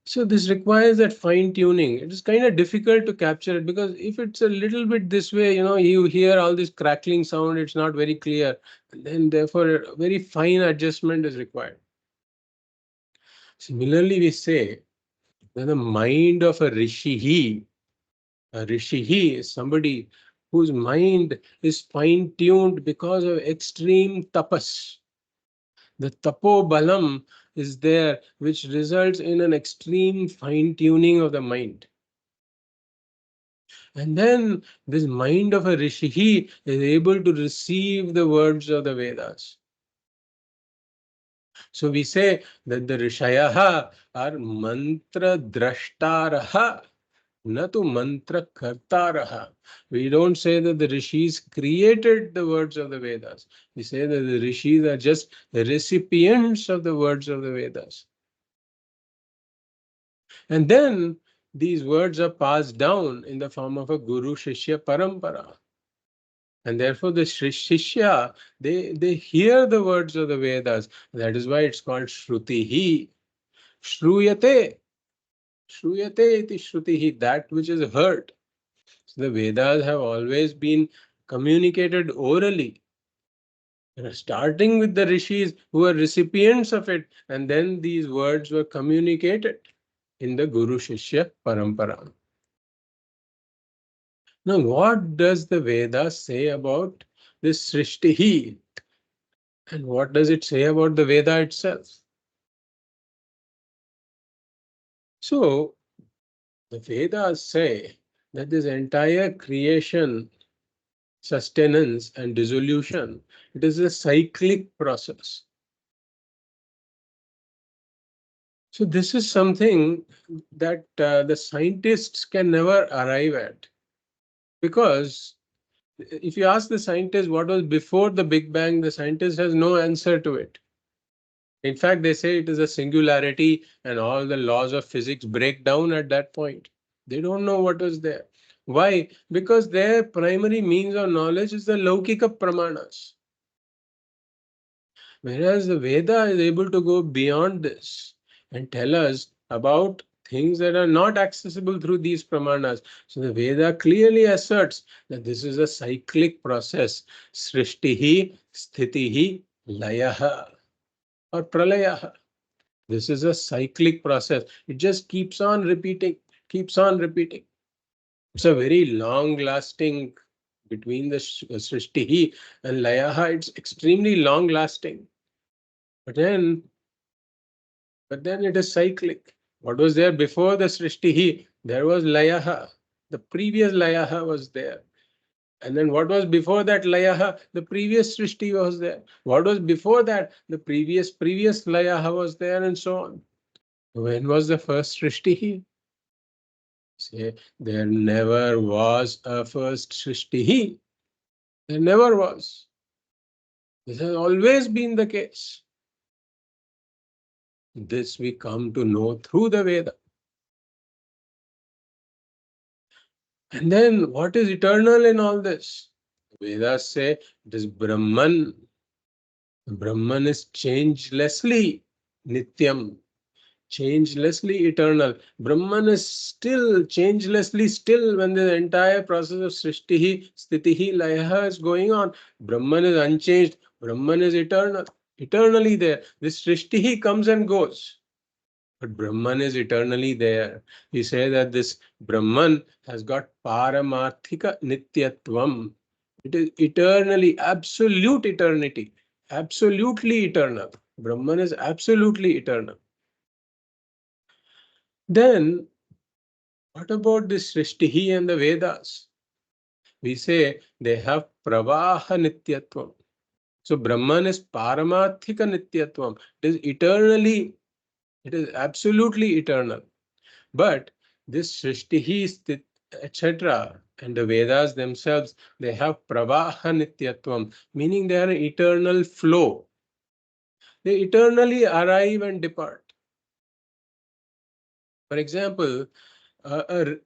[SPEAKER 1] So this requires that fine tuning. It is kind of difficult to capture it because if it's a little bit this way, you hear all this crackling sound, it's not very clear. And then therefore a very fine adjustment is required. Similarly, we say that the mind of a rishi is somebody whose mind is fine tuned because of extreme tapas. The tapo balam is there, which results in an extreme fine-tuning of the mind. And then this mind of a rishi is able to receive the words of the Vedas. So we say that the rishayaha are mantra drashtaraha, natu mantra kartaraha. We don't say that the rishis created the words of the Vedas. We say that the rishis are just the recipients of the words of the Vedas. And then these words are passed down in the form of a guru shishya parampara. And therefore the shishya, they hear the words of the Vedas. That is why it's called Shrutihi. Shruyate. Shruyate iti Shrutihi, that which is heard. So the Vedas have always been communicated orally. Starting with the rishis who were recipients of it, and then these words were communicated in the Guru Shishya Parampara. Now, what does the Vedas say about this Srishtihi? And what does it say about the Veda itself? So, the Vedas say that this entire creation, sustenance, and dissolution, it is a cyclic process. So, this is something that the scientists can never arrive at. Because if you ask the scientist what was before the Big Bang, the scientist has no answer to it. In fact, they say it is a singularity and all the laws of physics break down at that point. They don't know what was there. Why? Because their primary means of knowledge is the Laukika Pramanas. Whereas the Veda is able to go beyond this and tell us about things that are not accessible through these Pramanas. So the Veda clearly asserts that this is a cyclic process. Srishtihi, Sthitihi, Layaha or Pralayaha. This is a cyclic process. It just keeps on repeating, keeps on repeating. It's a very long lasting between the Srishtihi and Layaha. It's extremely long lasting. But then it is cyclic. What was there before the Srishtihi? There was Layaha. The previous Layaha was there. And then what was before that Layaha? The previous Srishti was there. What was before that? The previous Layaha was there, and so on. When was the first Srishti? Say, there never was a first Srishti. There never was. This has always been the case. This we come to know through the Veda. And then what is eternal in all this? Vedas say it is Brahman. Brahman is changelessly Nityam, changelessly eternal. Brahman is still changelessly still when the entire process of Srishtihi, Sthitihi, Layaha is going on. Brahman is unchanged. Brahman is eternal, eternally there. This Srishtihi comes and goes. But Brahman is eternally there. We say that this Brahman has got Paramarthika Nityatvam. It is eternally, absolute eternity. Absolutely eternal. Brahman is absolutely eternal. Then, what about this Srishtihi and the Vedas? We say they have Pravaha Nityatvam. So Brahman is Paramarthika Nityatvam. It is eternally, it is absolutely eternal. But this Srishtihi, etc., and the Vedas themselves, they have Pravaha Nityatvam, meaning they are an eternal flow. They eternally arrive and depart. For example, a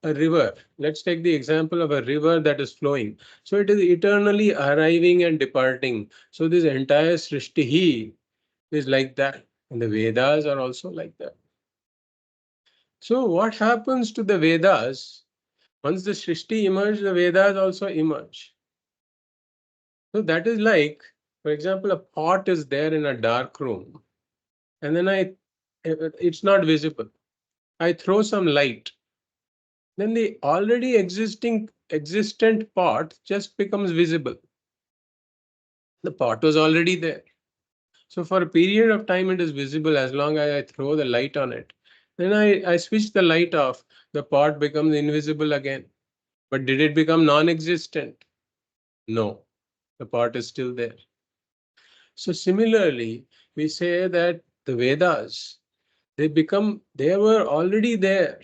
[SPEAKER 1] river. Let's take the example of a river that is flowing. So it is eternally arriving and departing. So this entire Srishtihi is like that. And the Vedas are also like that. So what happens to the Vedas? Once the Srishti emerges, the Vedas also emerge. So that is like, for example, a pot is there in a dark room. And then it's not visible. I throw some light. Then the already existent pot just becomes visible. The pot was already there. So for a period of time, it is visible as long as I throw the light on it. Then I switch the light off, the pot becomes invisible again. But did it become non-existent? No, the pot is still there. So similarly, we say that the Vedas, they were already there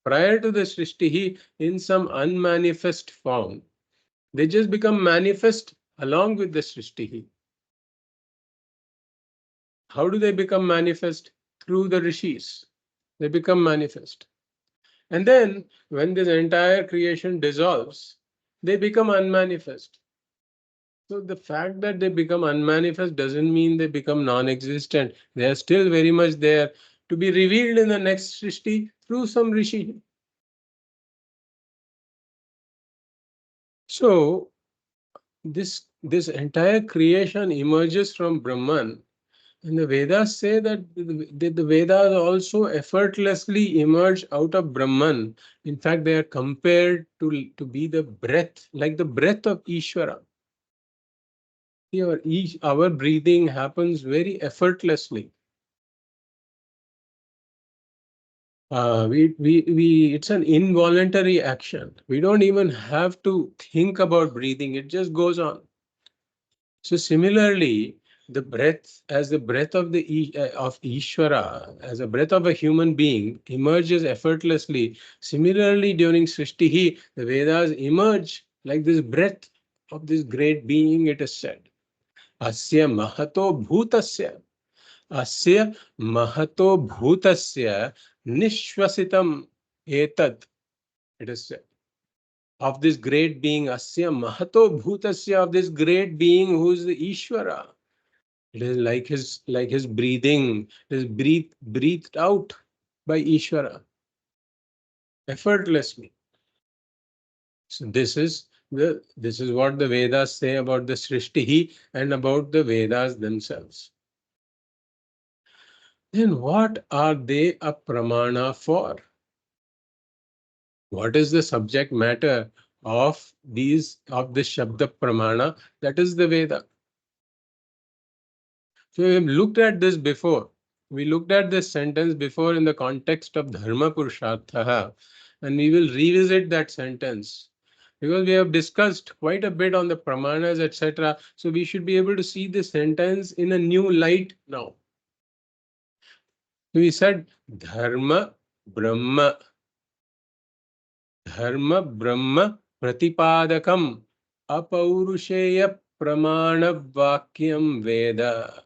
[SPEAKER 1] prior to the Srishti in some unmanifest form. They just become manifest along with the Srishti. How do they become manifest? Through the rishis. They become manifest. And then when this entire creation dissolves, they become unmanifest. So the fact that they become unmanifest doesn't mean they become non-existent. They are still very much there to be revealed in the next Srishti through some rishi. So this entire creation emerges from Brahman. And the Vedas say that the Vedas also effortlessly emerge out of Brahman. In fact, they are compared to be the breath, like the breath of Ishvara. See, our breathing happens very effortlessly. It's an involuntary action. We don't even have to think about breathing. It just goes on. So similarly, the breath, as the breath of of Ishvara, as a breath of a human being, emerges effortlessly. Similarly, during Srishti, the Vedas emerge like this breath of this great being. It is said, Asya Mahato Bhutasya, Asya Mahato Bhutasya Nishwasitam Etad. It is said of this great being, Asya Mahato Bhutasya, of this great being who is the Ishvara. It is like his breathing. It is breathed out by Ishvara effortlessly. So this is what the Vedas say about the Srishti and about the Vedas themselves. Then what are they a pramana for? What is the subject matter of the Shabda Pramana? That is the Veda. So we have looked at this before. We looked at this sentence before in the context of Dharma Purushartha, and we will revisit that sentence because we have discussed quite a bit on the Pramanas, etc. So we should be able to see this sentence in a new light now. So we said Dharma Brahma, Dharma Brahma Pratipadakam Apaurusheya Pramana Vakyam Veda.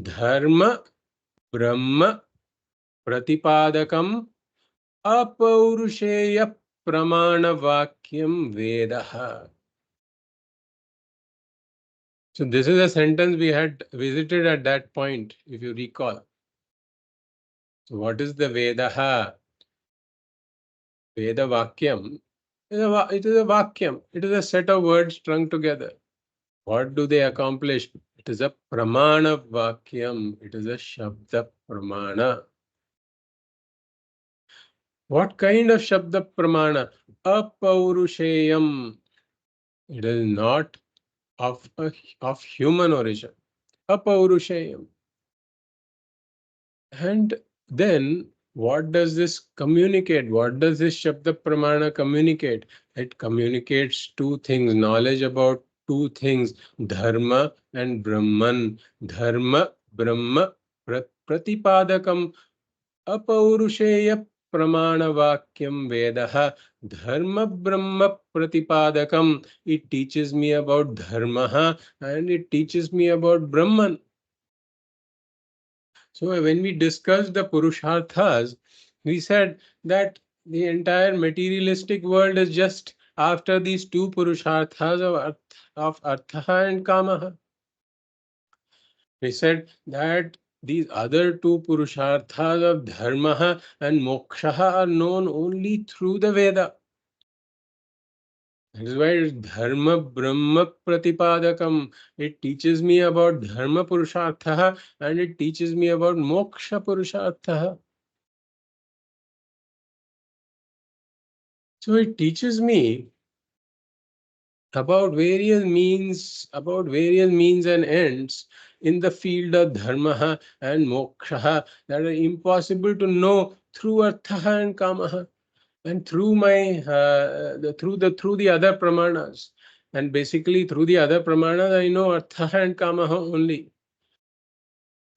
[SPEAKER 1] Dharma Brahma Pratipadakam Apaurushaya Pramana Vakyam Vedaha. So this is a sentence we had visited at that point, if you recall. So what is the Vedaha? Veda Vakyam. It is a Vakyam. It is a set of words strung together. What do they accomplish? It is a Pramana Vakyam. It is a Shabda Pramana. What kind of Shabda Pramana? Apaurusheyam. It is not of human origin. Apaurusheyam. And then what does this communicate? What does this Shabda Pramana communicate? It communicates two things, knowledge about two things, Dharma and Brahman. Dharma, Brahma, Pratipadakam, Apaurushaya Pramana-vakyam Vedaha. Dharma Brahma Pratipadakam. It teaches me about Dharma and it teaches me about Brahman. So when we discussed the Purusharthas, we said that the entire materialistic world is just after these two Purusharthas of Artha and Kamaha. We said that these other two Purusharthas of Dharma and Moksha are known only through the Veda. That is why it's Dharma Brahma Pratipadakam. It teaches me about Dharma Purushartha and it teaches me about Moksha Purushartha. So it teaches me about various means and ends in the field of dharma and moksha that are impossible to know through artha and kama and through through the other pramanas. And basically through the other pramanas I know artha and kama only,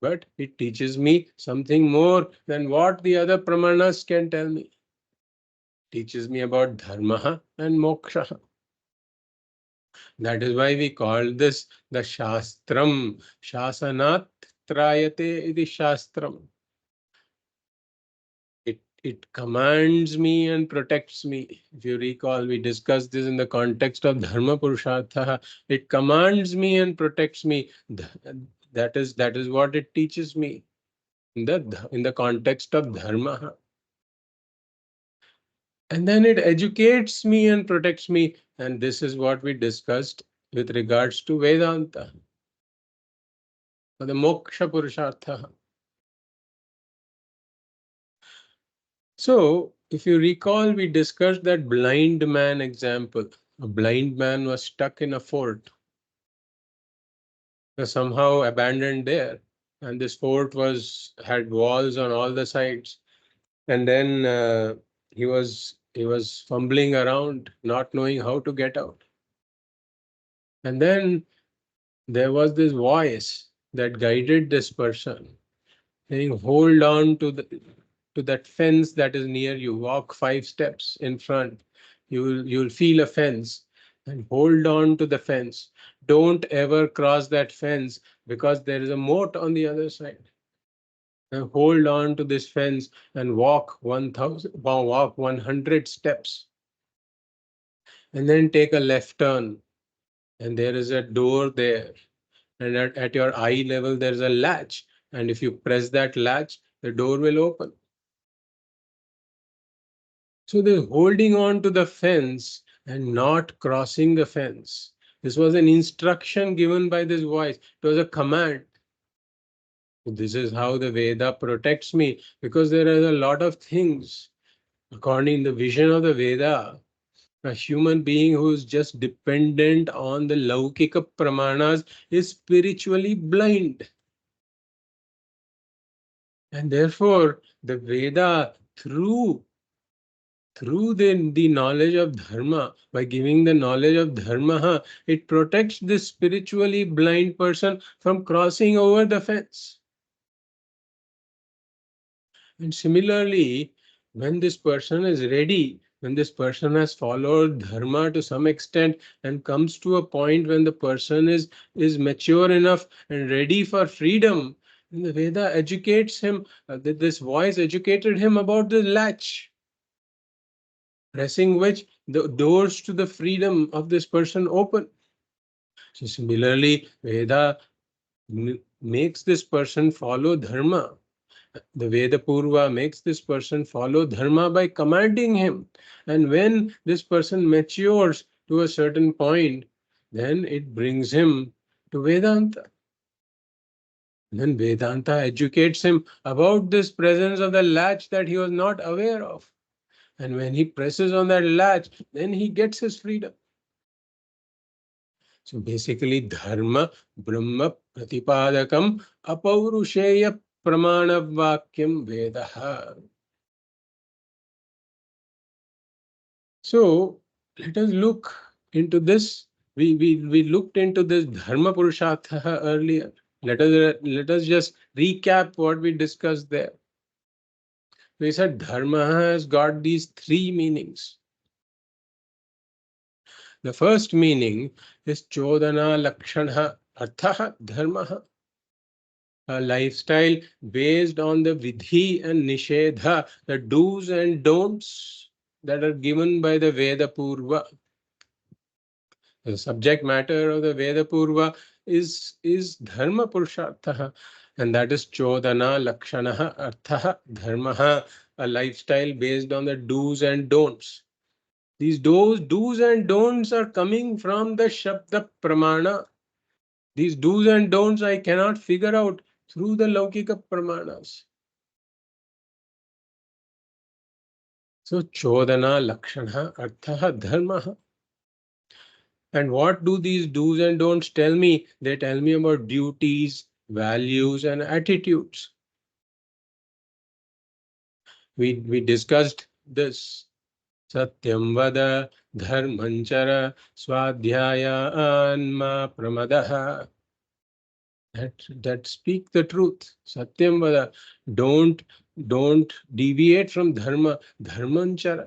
[SPEAKER 1] but it teaches me something more than what the other pramanas can tell me. It teaches me about dharma and moksha. That is why we call this the Shastram. Shasanat trayate iti Shastram. It commands me and protects me. If you recall, we discussed this in the context of Dharma Purushartha. It commands me and protects me. That is what it teaches me in the context of Dharma. And then it educates me and protects me. And this is what we discussed with regards to Vedanta, or the Moksha Purushartha. So, if you recall, we discussed that blind man example. A blind man was stuck in a fort, was somehow abandoned there, and this fort had walls on all the sides. And then he was fumbling around, not knowing how to get out. And then there was this voice that guided this person, saying, "Hold on to that fence that is near you. Walk 5 steps in front. You'll feel a fence, and hold on to the fence. Don't ever cross that fence because there is a moat on the other side. And hold on to this fence and walk 100 steps, and then take a left turn. And there is a door there, and at your eye level there is a latch. And if you press that latch, the door will open." So the holding on to the fence and not crossing the fence. This was an instruction given by this voice. It was a command. This is how the Veda protects me, because there are a lot of things. According to the vision of the Veda, a human being who is just dependent on the Laukika Pramanas is spiritually blind. And therefore, the Veda, through the knowledge of dharma, by giving the knowledge of dharma, it protects this spiritually blind person from crossing over the fence. And similarly, when this person is ready, when this person has followed dharma to some extent and comes to a point when the person is mature enough and ready for freedom, and the Veda educates him, this voice educated him about the latch, pressing which the doors to the freedom of this person open. So similarly, Veda makes this person follow dharma. The Veda Purva makes this person follow dharma by commanding him. And when this person matures to a certain point, then it brings him to Vedanta. Then Vedanta educates him about this presence of the latch that he was not aware of. And when he presses on that latch, then he gets his freedom. So basically, dharma, brahma, pratipadakam, apaurusheya pramanavakyam vedaha. So let us look into this. We looked into this dharma purushartha earlier. Let us just recap what we discussed there. We said dharma has got these 3 meanings. The first meaning is chodana lakshana artha dharma, a lifestyle based on the vidhi and nishedha, the do's and don'ts that are given by the Veda Purva. The subject matter of the Veda Purva is dharma purushartha, and that is chodana lakshana artha dharma, a lifestyle based on the do's and don'ts. These do's and don'ts are coming from the Shabda Pramana. These do's and don'ts I cannot figure out through the Laukika Pramanas. So chodana lakshana artha dharma. And what do these do's and don'ts tell me? They tell me about duties, values, and attitudes. We discussed this. Satyam vada, dharmanchara, swadhyaya anma pramadaha. That speak the truth. Satyam vada. Don't deviate from dharma. Dharmanchara.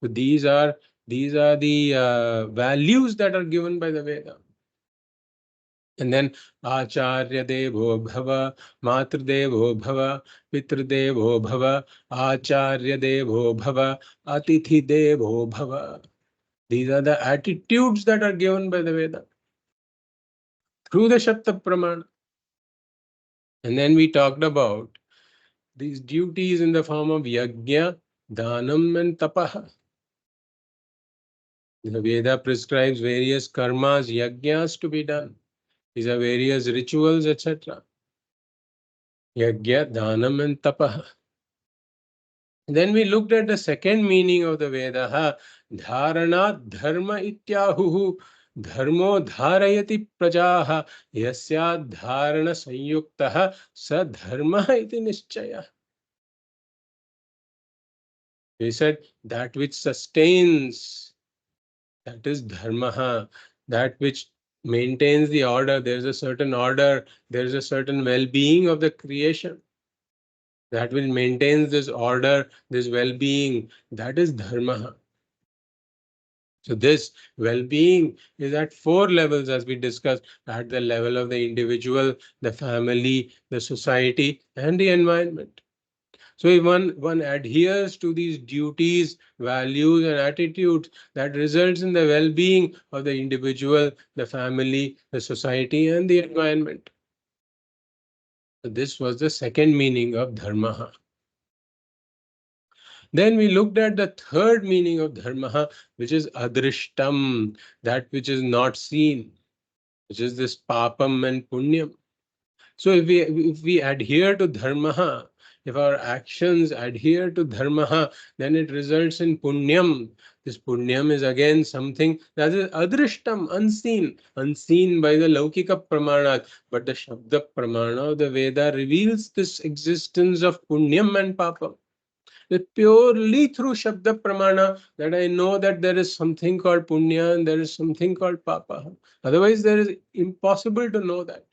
[SPEAKER 1] So these are the values that are given by the Veda. And then Acharya Devo Bhava, Matru Devo Bhava, Pitru Devo Bhava, Acharya Devo Bhava, Atithi Devo Bhava. These are the attitudes that are given by the Veda through the Shabda Pramana. And then we talked about these duties in the form of Yajna, Dhanam, and Tapaha. The Veda prescribes various karmas, yajnas to be done. These are various rituals, etc. Yajna, Dhanam, and Tapaha. Then we looked at the second meaning of the Veda, Dharana Dharma Ityahuhu. Dharmo dharayati prajaha yasya dharana sanyuktaha sa dharma iti nischaya. He said that which sustains, that is dharma, that which maintains the order. There's a certain order, there's a certain well-being of the creation. That which maintains this order, this well-being, that is dharma. So this well-being is at four levels, as we discussed, at the level of the individual, the family, the society, and the environment. So if one adheres to these duties, values, and attitudes, that results in the well-being of the individual, the family, the society, and the environment. So this was the second meaning of dharma. Then we looked at the third meaning of dharma, which is adrishtam, that which is not seen, which is this papam and punyam. So if we adhere to dharma, if our actions adhere to dharma, then it results in punyam. This punyam is again something that is adrishtam, unseen by the laukika pramana. But the Shabda pramana of the Veda reveals this existence of punyam and papam. It's purely through Shabda Pramana that I know that there is something called Punya and there is something called Papa. Otherwise, there is impossible to know that.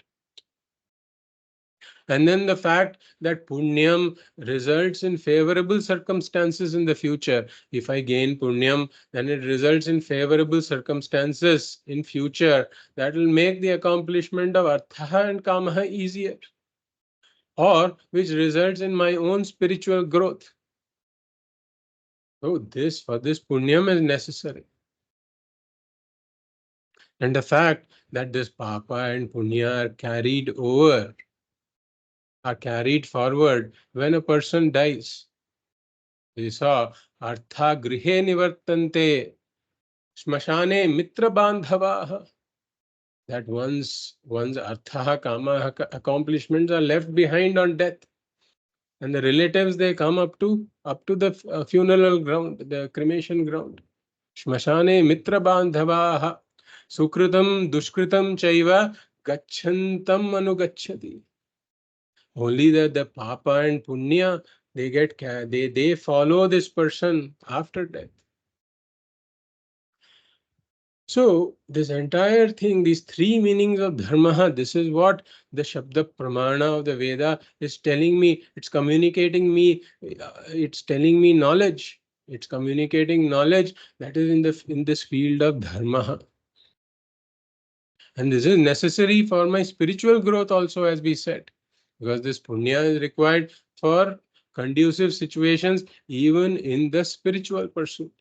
[SPEAKER 1] And then the fact that Punyam results in favorable circumstances in the future. If I gain Punyam, then it results in favorable circumstances in future that will make the accomplishment of Artha and Kamaha easier. Or which results in my own spiritual growth. So for this punyam is necessary. And the fact that this papa and punya are carried forward when a person dies. We saw artha grihe nivartante smashane mitra bandhavaha. That one's artha kama accomplishments are left behind on death. And the relatives, they come up to the funeral ground, the cremation ground. Shmashane mitra bandhavaha sukritam dushkritam chaiva gachantam anugachati. Only the papa and punya, they follow this person after death. So this entire thing, these three meanings of dharma, this is what the Shabda Pramana of the Veda is telling me. It's communicating me, it's telling me knowledge. It's communicating knowledge that is in this field of dharma. And this is necessary for my spiritual growth also, as we said, because this punya is required for conducive situations, even in the spiritual pursuit.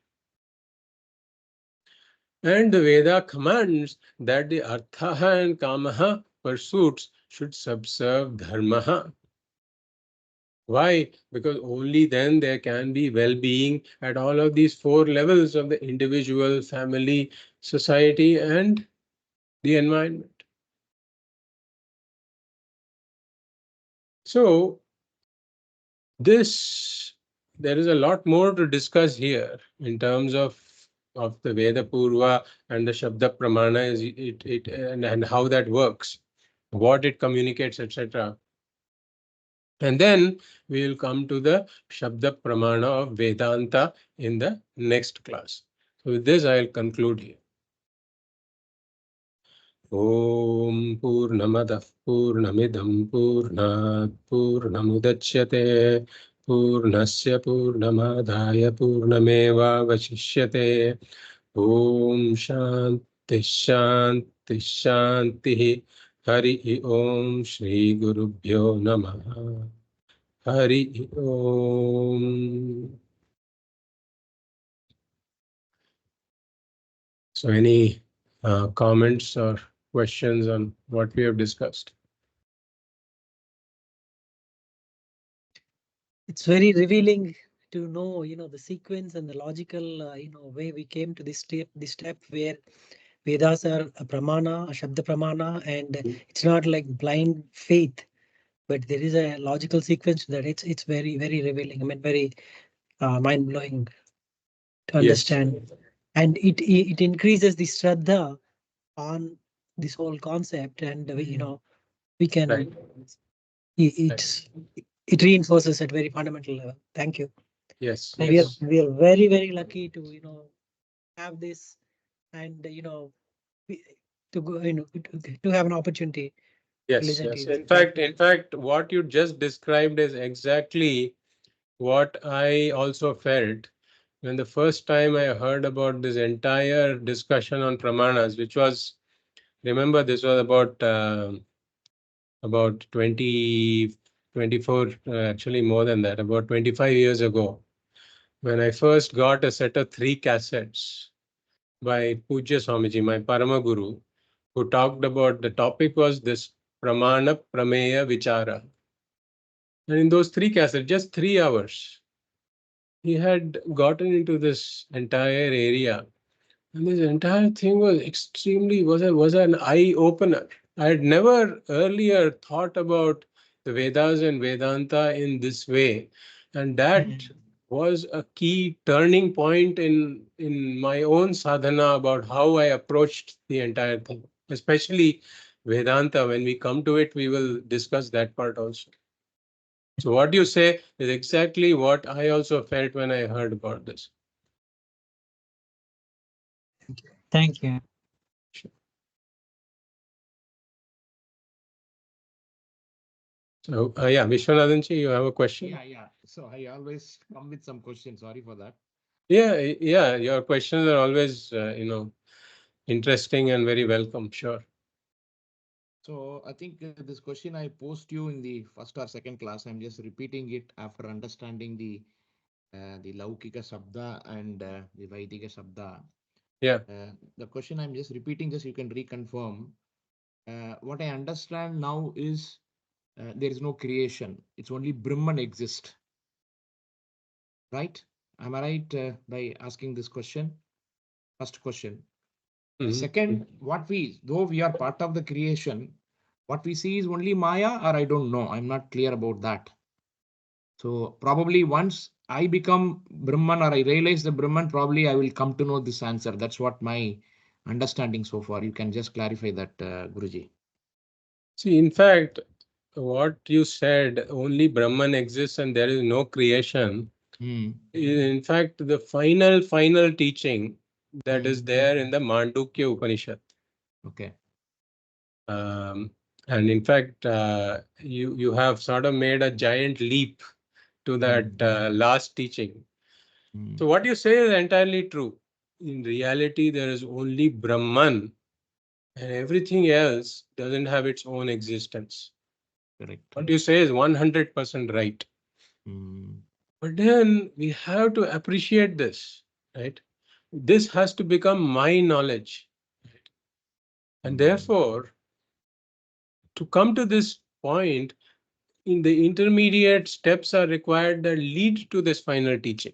[SPEAKER 1] And the Veda commands that the artha and kamaha pursuits should subserve dharma. Why? Because only then there can be well-being at all of these four levels of the individual, family, society, and the environment. So, there is a lot more to discuss here in terms of of the Veda Purva and the Shabda Pramana is and how that works, what it communicates, etc. And then we will come to the Shabda Pramana of Vedanta in the next class. So with this, I will conclude here. Om Purnamadah Purnamidam Purnat Purnamudachyate Purnasya Purnamadaya Purnameva Vashishyate. Om Shanti Shanti Shanti. Hari Om Shri Gurubhyo Namaha. Hari Om. So any comments or questions on what we have discussed?
[SPEAKER 2] It's very revealing to know, the sequence and the logical, way we came to this step where Vedas are a pramana, a Shabda pramana, and it's not like blind faith, but there is a logical sequence to that. It's very, very revealing. I mean, very mind blowing to understand. Yes. And it increases the Shraddha on this whole concept, and we can.
[SPEAKER 1] Right.
[SPEAKER 2] It reinforces at very fundamental level. Thank you.
[SPEAKER 1] Yes.
[SPEAKER 2] And
[SPEAKER 1] Yes.
[SPEAKER 2] we are very, very lucky to have this, and to go to have an opportunity to
[SPEAKER 1] Yes.
[SPEAKER 2] listen to
[SPEAKER 1] Yes.
[SPEAKER 2] you.
[SPEAKER 1] In fact, what you just described is exactly what I also felt when the first time I heard about this entire discussion on pramanas, which was, remember, this was about 20, 24, actually more than that, about 25 years ago, when I first got a set of 3 cassettes by Pujya Swamiji, my Parama Guru, who talked about, the topic was this Pramana Prameya Vichara. And in those 3 cassettes, just 3 hours, he had gotten into this entire area. And this entire thing was was an eye opener. I had never earlier thought about the Vedas and Vedanta in this way. And that was a key turning point in my own sadhana about how I approached the entire thing, especially Vedanta. When we come to it, we will discuss that part also. So what you say is exactly what I also felt when I heard about this.
[SPEAKER 2] Thank you.
[SPEAKER 1] So yeah, Vishwanathanji, you have a question?
[SPEAKER 3] Yeah. So I always come with some questions. Sorry for that.
[SPEAKER 1] Yeah. Your questions are always, interesting and very welcome. Sure.
[SPEAKER 3] So I think this question I posed you in the first or second class. I'm just repeating it after understanding the Laukika Shabda and the Vaidika Shabda.
[SPEAKER 1] Yeah.
[SPEAKER 3] The question I'm just repeating, just you can reconfirm. What I understand now is there is no creation. It's only Brahman exists. Right? Am I right by asking this question? First question. Second, though we are part of the creation, what we see is only Maya, or I don't know. I'm not clear about that. So probably once I become Brahman or I realize the Brahman, probably I will come to know this answer. That's what my understanding so far. You can just clarify that, Guruji.
[SPEAKER 1] See, in fact, what you said, only Brahman exists and there is no creation, is in fact the final teaching that is there in the Mandukya Upanishad.
[SPEAKER 3] Okay.
[SPEAKER 1] And in fact, you have sort of made a giant leap to that last teaching. So what you say is entirely true. In reality, there is only Brahman, and everything else doesn't have its own existence.
[SPEAKER 3] Correct.
[SPEAKER 1] What you say is 100% right. But then we have to appreciate this, right? This has to become my knowledge. Right? And therefore, to come to this point, in the intermediate steps are required that lead to this final teaching.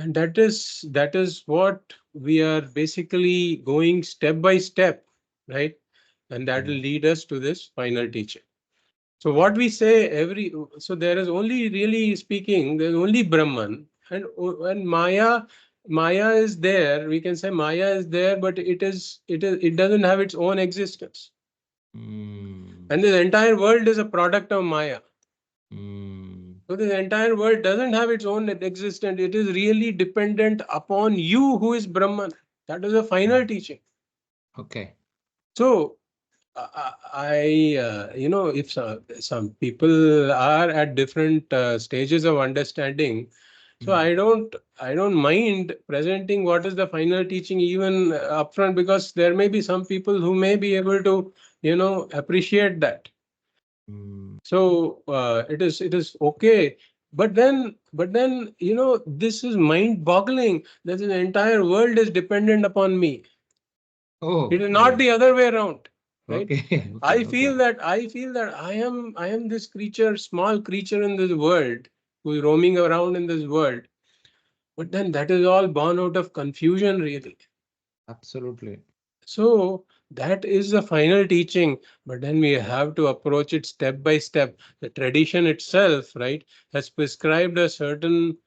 [SPEAKER 1] And that is what we are basically going step by step, right? And that will lead us to this final teaching. So what we say so there is only, really speaking, there's only Brahman, and Maya Maya is there, we can say Maya is there, but it doesn't have its own existence.
[SPEAKER 3] Mm.
[SPEAKER 1] And this entire world is a product of Maya.
[SPEAKER 3] Mm.
[SPEAKER 1] So this entire world doesn't have its own existence. It is really dependent upon you, who is Brahman. That is the final teaching.
[SPEAKER 3] Okay.
[SPEAKER 1] So if some people are at different stages of understanding, so I don't mind presenting what is the final teaching even upfront, because there may be some people who may be able to, appreciate that.
[SPEAKER 3] Mm.
[SPEAKER 1] So it is okay. But then, this is mind-boggling that the entire world is dependent upon me.
[SPEAKER 3] Oh,
[SPEAKER 1] It is not the other way around, right?
[SPEAKER 3] okay.
[SPEAKER 1] I
[SPEAKER 3] Okay.
[SPEAKER 1] feel that I am this creature, small creature in this world, who is roaming around in this world. But then that is all born out of confusion, really.
[SPEAKER 3] Absolutely.
[SPEAKER 1] So that is the final teaching, but then we have to approach it step by step. The tradition itself, right, has prescribed a certain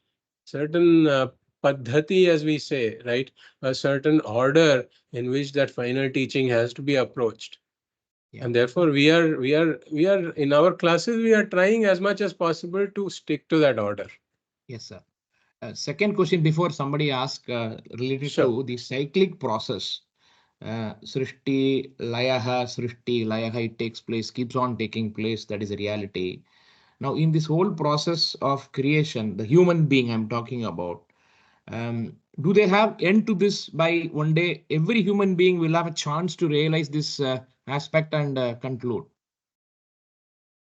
[SPEAKER 1] paddhati, as we say, right, a certain order in which that final teaching has to be approached.
[SPEAKER 3] Yeah.
[SPEAKER 1] And therefore, we are in our classes, we are trying as much as possible to stick to that order.
[SPEAKER 3] Yes, sir. Second question before somebody asks related
[SPEAKER 1] Sure.
[SPEAKER 3] to the cyclic process. Srishti, Layaha, it takes place, keeps on taking place. That is a reality. Now, in this whole process of creation, the human being I'm talking about, do they have end to this by one day? Every human being will have a chance to realize this aspect and conclude.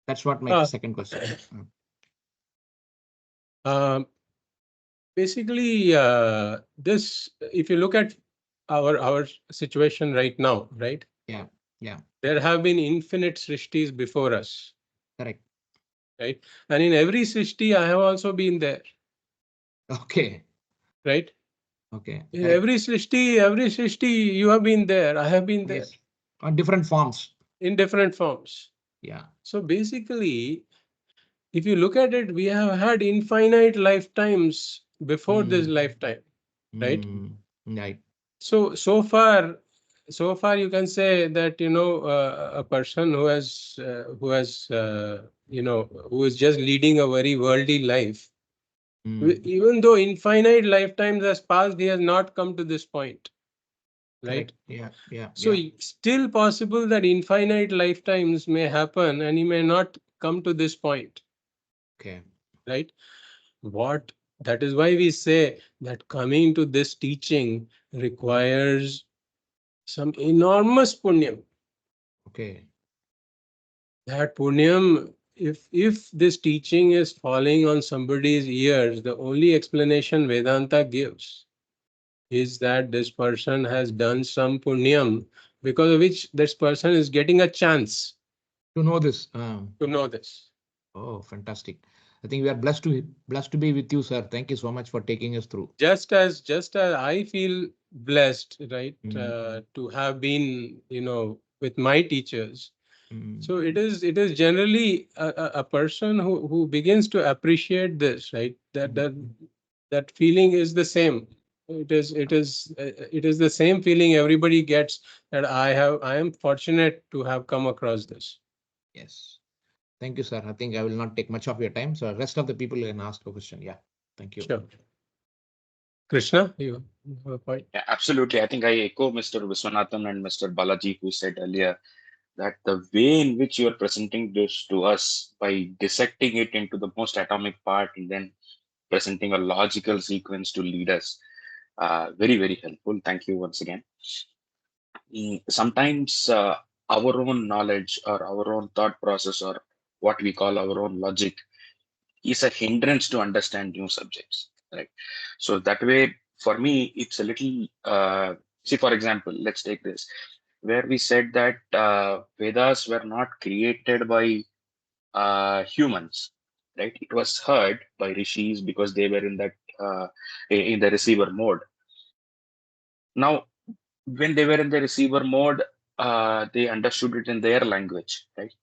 [SPEAKER 3] That's what my
[SPEAKER 1] Uh,
[SPEAKER 3] second question.
[SPEAKER 1] um, Basically, this, if you look at our situation right now, right,
[SPEAKER 3] Yeah, yeah,
[SPEAKER 1] there have been infinite srishtis before us,
[SPEAKER 3] correct.
[SPEAKER 1] right? And in every srishti, I have also been there,
[SPEAKER 3] Okay,
[SPEAKER 1] right?
[SPEAKER 3] okay,
[SPEAKER 1] In
[SPEAKER 3] correct.
[SPEAKER 1] every srishti, you have been there. I have been there
[SPEAKER 3] Yes, on different forms.
[SPEAKER 1] in different forms.
[SPEAKER 3] Yeah.
[SPEAKER 1] So basically, if you look at it, we have had infinite lifetimes before this
[SPEAKER 3] Mm,
[SPEAKER 1] lifetime, right?
[SPEAKER 3] right.
[SPEAKER 1] So far you can say that, a person who has who is just leading a very worldly life,
[SPEAKER 3] Mm,
[SPEAKER 1] even though infinite lifetimes has passed, he has not come to this point, right?
[SPEAKER 3] correct. Yeah, yeah,
[SPEAKER 1] So
[SPEAKER 3] yeah.
[SPEAKER 1] still possible that infinite lifetimes may happen and he may not come to this point,
[SPEAKER 3] Okay.
[SPEAKER 1] right? What That is why we say that coming to this teaching requires some enormous punyam.
[SPEAKER 3] Okay.
[SPEAKER 1] That punyam, if this teaching is falling on somebody's ears, the only explanation Vedanta gives is that this person has done some punyam, because of which this person is getting a chance
[SPEAKER 3] To know this.
[SPEAKER 1] to know this.
[SPEAKER 3] Oh, fantastic. I think we are blessed to be with you, sir. Thank you so much for taking us through.
[SPEAKER 1] Just as I feel blessed, right,
[SPEAKER 3] Mm,
[SPEAKER 1] to have been, with my teachers.
[SPEAKER 3] mm,
[SPEAKER 1] So it is generally a person who begins to appreciate this, right? That feeling is the same. It is the same feeling everybody gets, that I am fortunate to have come across this.
[SPEAKER 3] yes. Thank you, sir. I think I will not take much of your time. So rest of the people can ask a question. Yeah. Thank you.
[SPEAKER 1] Sure. Krishna, you have a point?
[SPEAKER 4] Yeah, absolutely. I think I echo Mr. Viswanathan and Mr. Balaji, who said earlier that the way in which you are presenting this to us by dissecting it into the most atomic part and then presenting a logical sequence to lead us, very, very helpful. Thank you once again. Sometimes our own knowledge or our own thought process or what we call our own logic is a hindrance to understand new subjects, right? So that way, for me, it's a little, see, for example, let's take this, where we said that Vedas were not created by humans, right? It was heard by rishis because they were in that in the receiver mode. Now, when they were in the receiver mode, they understood it in their language, right?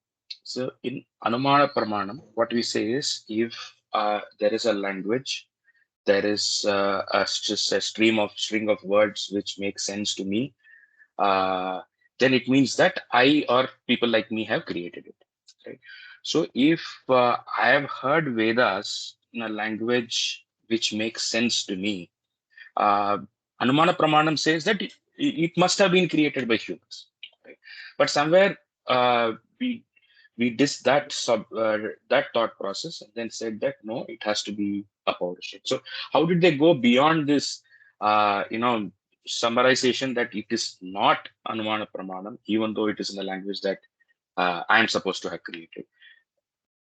[SPEAKER 4] So in Anumana Pramanam, what we say is, if there is a language there is just a string of words which make sense to me, then it means that I or people like me have created it. Right? So if I have heard Vedas in a language which makes sense to me, uh, Anumana Pramanam says that it must have been created by humans. Right? But somewhere we dissed that thought process and then said that no, it has to be a Upaniṣad. So how did they go beyond this, summarization that it is not Anumana Pramanam, even though it is in the language that I am supposed to have created,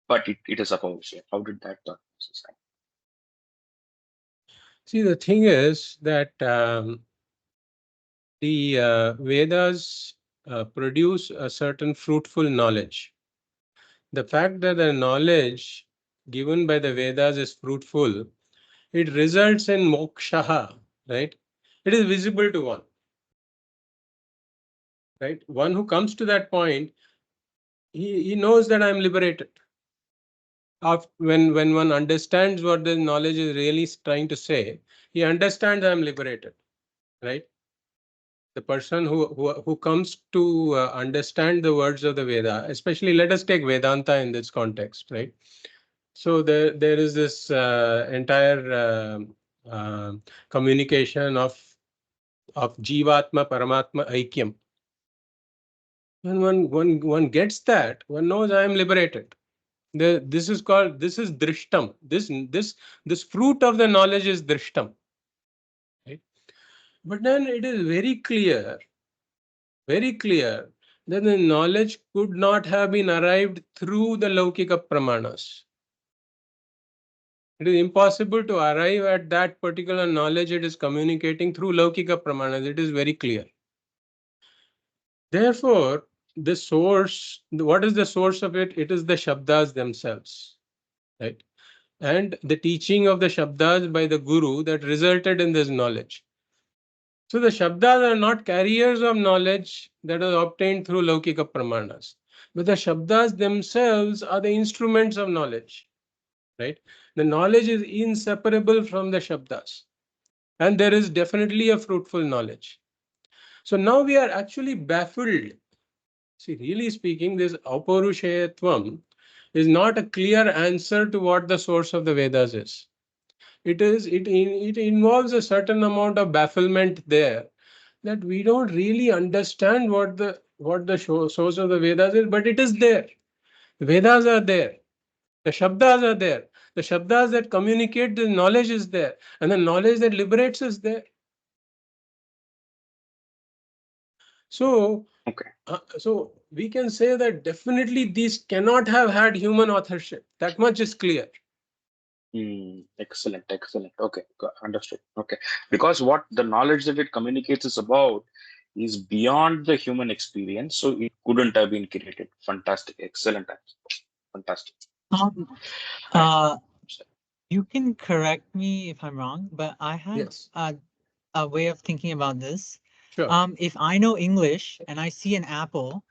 [SPEAKER 4] but it is a Upaniṣad. How did that thought process happen?
[SPEAKER 1] See, the thing is that the Vedas produce a certain fruitful knowledge. The fact that the knowledge given by the Vedas is fruitful, it results in moksha, right? It is visible to one, right? One who comes to that point, he knows that I'm liberated. When one understands what the knowledge is really trying to say, he understands I'm liberated, right? The person who comes to understand the words of the Veda, especially let us take Vedanta in this context, right? So there is this entire communication of Jivatma Paramatma Aikyam. When one gets that, one knows I am liberated. This is drishtam. This fruit of the knowledge is drishtam. Right? But then it is very clear that the knowledge could not have been arrived through the Laukika Pramanas. It is impossible to arrive at that particular knowledge it is communicating through Laukika Pramanas. It is very clear. Therefore, the source, what is the source of it? It is the Shabdas themselves, right? And the teaching of the Shabdas by the Guru that resulted in this knowledge. So the Shabdas are not carriers of knowledge that is obtained through Laukika Pramanas, but the Shabdas themselves are the instruments of knowledge, right? The knowledge is inseparable from the Shabdas, and there is definitely a fruitful knowledge. So now we are actually baffled. See, really speaking, this Apaurushetvam is not a clear answer to what the source of the Vedas is. It involves a certain amount of bafflement there, that we don't really understand what the source of the Vedas is, but it is there. The Vedas are there. The Shabdas are there. The Shabdas that communicate the knowledge is there, and the knowledge that liberates is there. So,
[SPEAKER 4] Okay.
[SPEAKER 1] so we can say that definitely these cannot have had human authorship. That much is clear.
[SPEAKER 4] Excellent. Okay, understood. Okay, because what the knowledge that it communicates is about is beyond the human experience, so it couldn't have been created. Fantastic, excellent answer. Fantastic.
[SPEAKER 5] You can correct me if I'm wrong, but I had a way of thinking about this.
[SPEAKER 1] Sure.
[SPEAKER 5] If I know English and I see an apple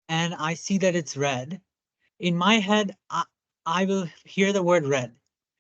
[SPEAKER 5] and I see that it's red, in my head, I will hear the word red.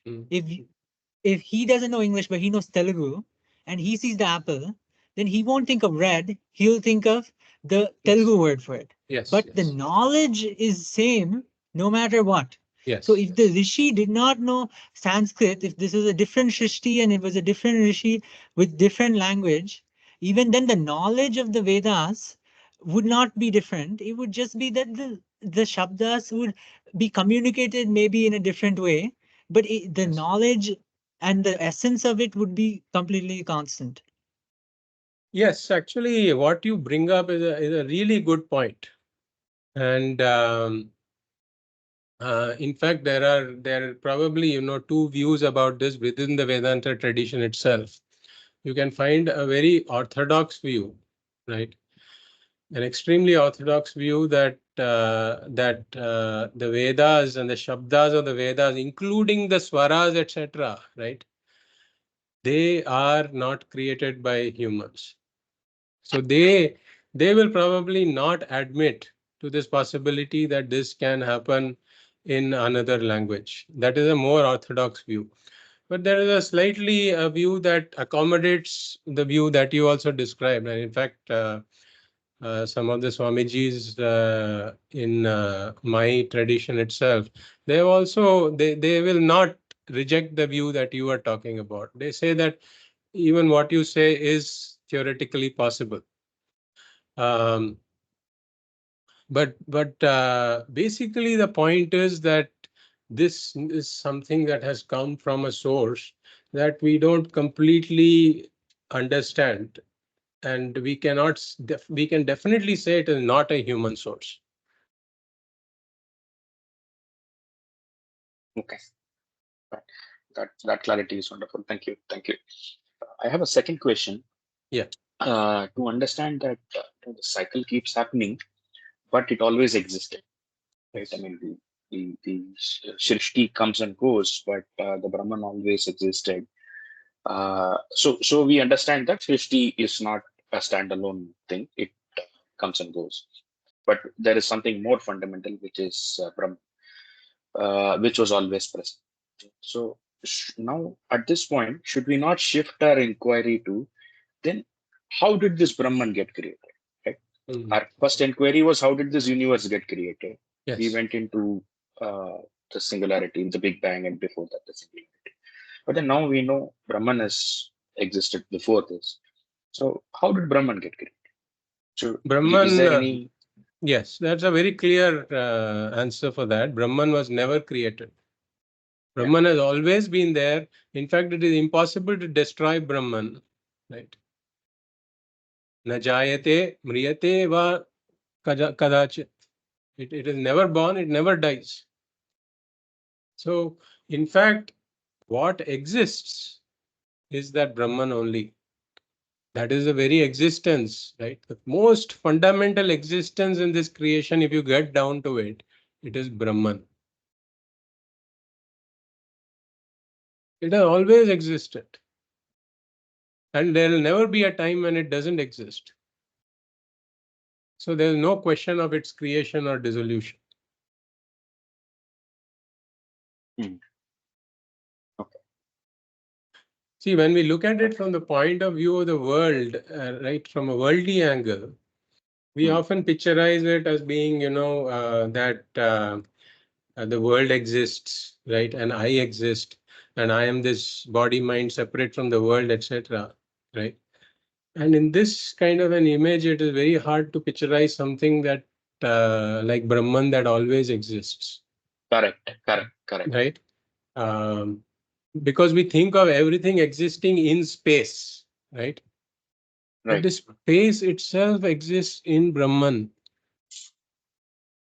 [SPEAKER 5] If he doesn't know English, but he knows Telugu and he sees the apple, then he won't think of red. He'll think of the Telugu word for it. But the knowledge is same no matter what. So if the Rishi did not know Sanskrit, if this was a different Shrishti and it was a different Rishi with different language, even then the knowledge of the Vedas would not be different. It would just be that the Shabdas would be communicated maybe in a different way, but the knowledge and the essence of it would be completely constant.
[SPEAKER 1] Yes, actually, what you bring up is a really good point. And in fact, there are probably two views about this within the Vedanta tradition itself. You can find a very orthodox view, right? An extremely orthodox view that the Vedas and the Shabdas of the Vedas, including the Swaras, etc., right? They are not created by humans. So they will probably not admit to this possibility that this can happen in another language. That is a more orthodox view. But there is a slightly a view that accommodates the view that you also described. And in fact, some of the Swamijis in my tradition itself, they also they will not reject the view that you are talking about. They say that even what you say is theoretically possible. But basically the point is that this is something that has come from a source that we don't completely understand, and we cannot we can definitely say it is not a human source.
[SPEAKER 4] Okay, that clarity is wonderful. Thank you. I have a second question.
[SPEAKER 1] Yeah.
[SPEAKER 4] To understand that the cycle keeps happening, but it always existed, right? I mean, the Shrishti comes and goes, but the Brahman always existed. So we understand that Shrishti is not a standalone thing; it comes and goes. But there is something more fundamental, which is Brahman, which was always present. So now, at this point, should we not shift our inquiry to then how did this Brahman get created? Right? Our first inquiry was how did this universe get created?
[SPEAKER 1] Yes.
[SPEAKER 4] We went into the singularity, the Big Bang, and before that the singularity. But then now we know Brahman has existed before this. So how did Brahman get created? So
[SPEAKER 1] Brahman,
[SPEAKER 4] is there any?
[SPEAKER 1] Yes, that's a very clear answer for that. Brahman was never created. Brahman has always been there. In fact, it is impossible to destroy Brahman, right? Na jayate mriyate va kadachit. It is never born, it never dies. So, in fact, what exists is that Brahman only. That is the very existence, right? The most fundamental existence in this creation, if you get down to it, it is Brahman. It has always existed. And there will never be a time when it doesn't exist. So there is no question of its creation or dissolution.
[SPEAKER 4] Okay.
[SPEAKER 1] See, when we look at it from the point of view of the world, right, from a worldly angle, we often picturize it as being, that the world exists, right, and I exist, and I am this body, mind separate from the world, etc., right? And in this kind of an image, it is very hard to picturize something that like Brahman that always exists.
[SPEAKER 4] Correct.
[SPEAKER 1] Right? Because we think of everything existing in space, right?
[SPEAKER 4] Right.
[SPEAKER 1] But the space itself exists in Brahman.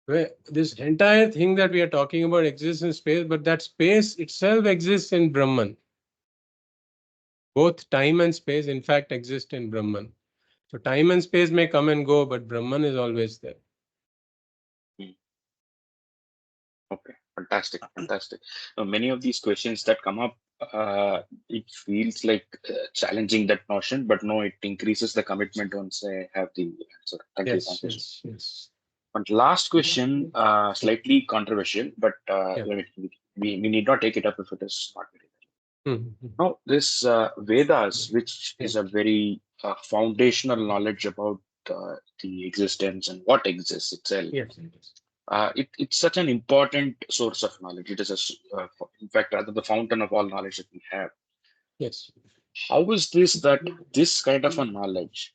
[SPEAKER 1] Where this entire thing that we are talking about exists in space, but that space itself exists in Brahman. Both time and space, in fact, exist in Brahman. So time and space may come and go, but Brahman is always there.
[SPEAKER 4] Okay, fantastic. Many of these questions that come up, it feels like challenging that notion, but no, it increases the commitment once I have the answer. Thank you.
[SPEAKER 1] Yes.
[SPEAKER 4] And last question, slightly controversial, but we need not take it up if it is not very. Now, this Vedas, which is a very foundational knowledge about the existence and what exists itself. It's such an important source of knowledge. It is, in fact, rather the fountain of all knowledge that we have.
[SPEAKER 1] Yes.
[SPEAKER 4] How is this kind of a knowledge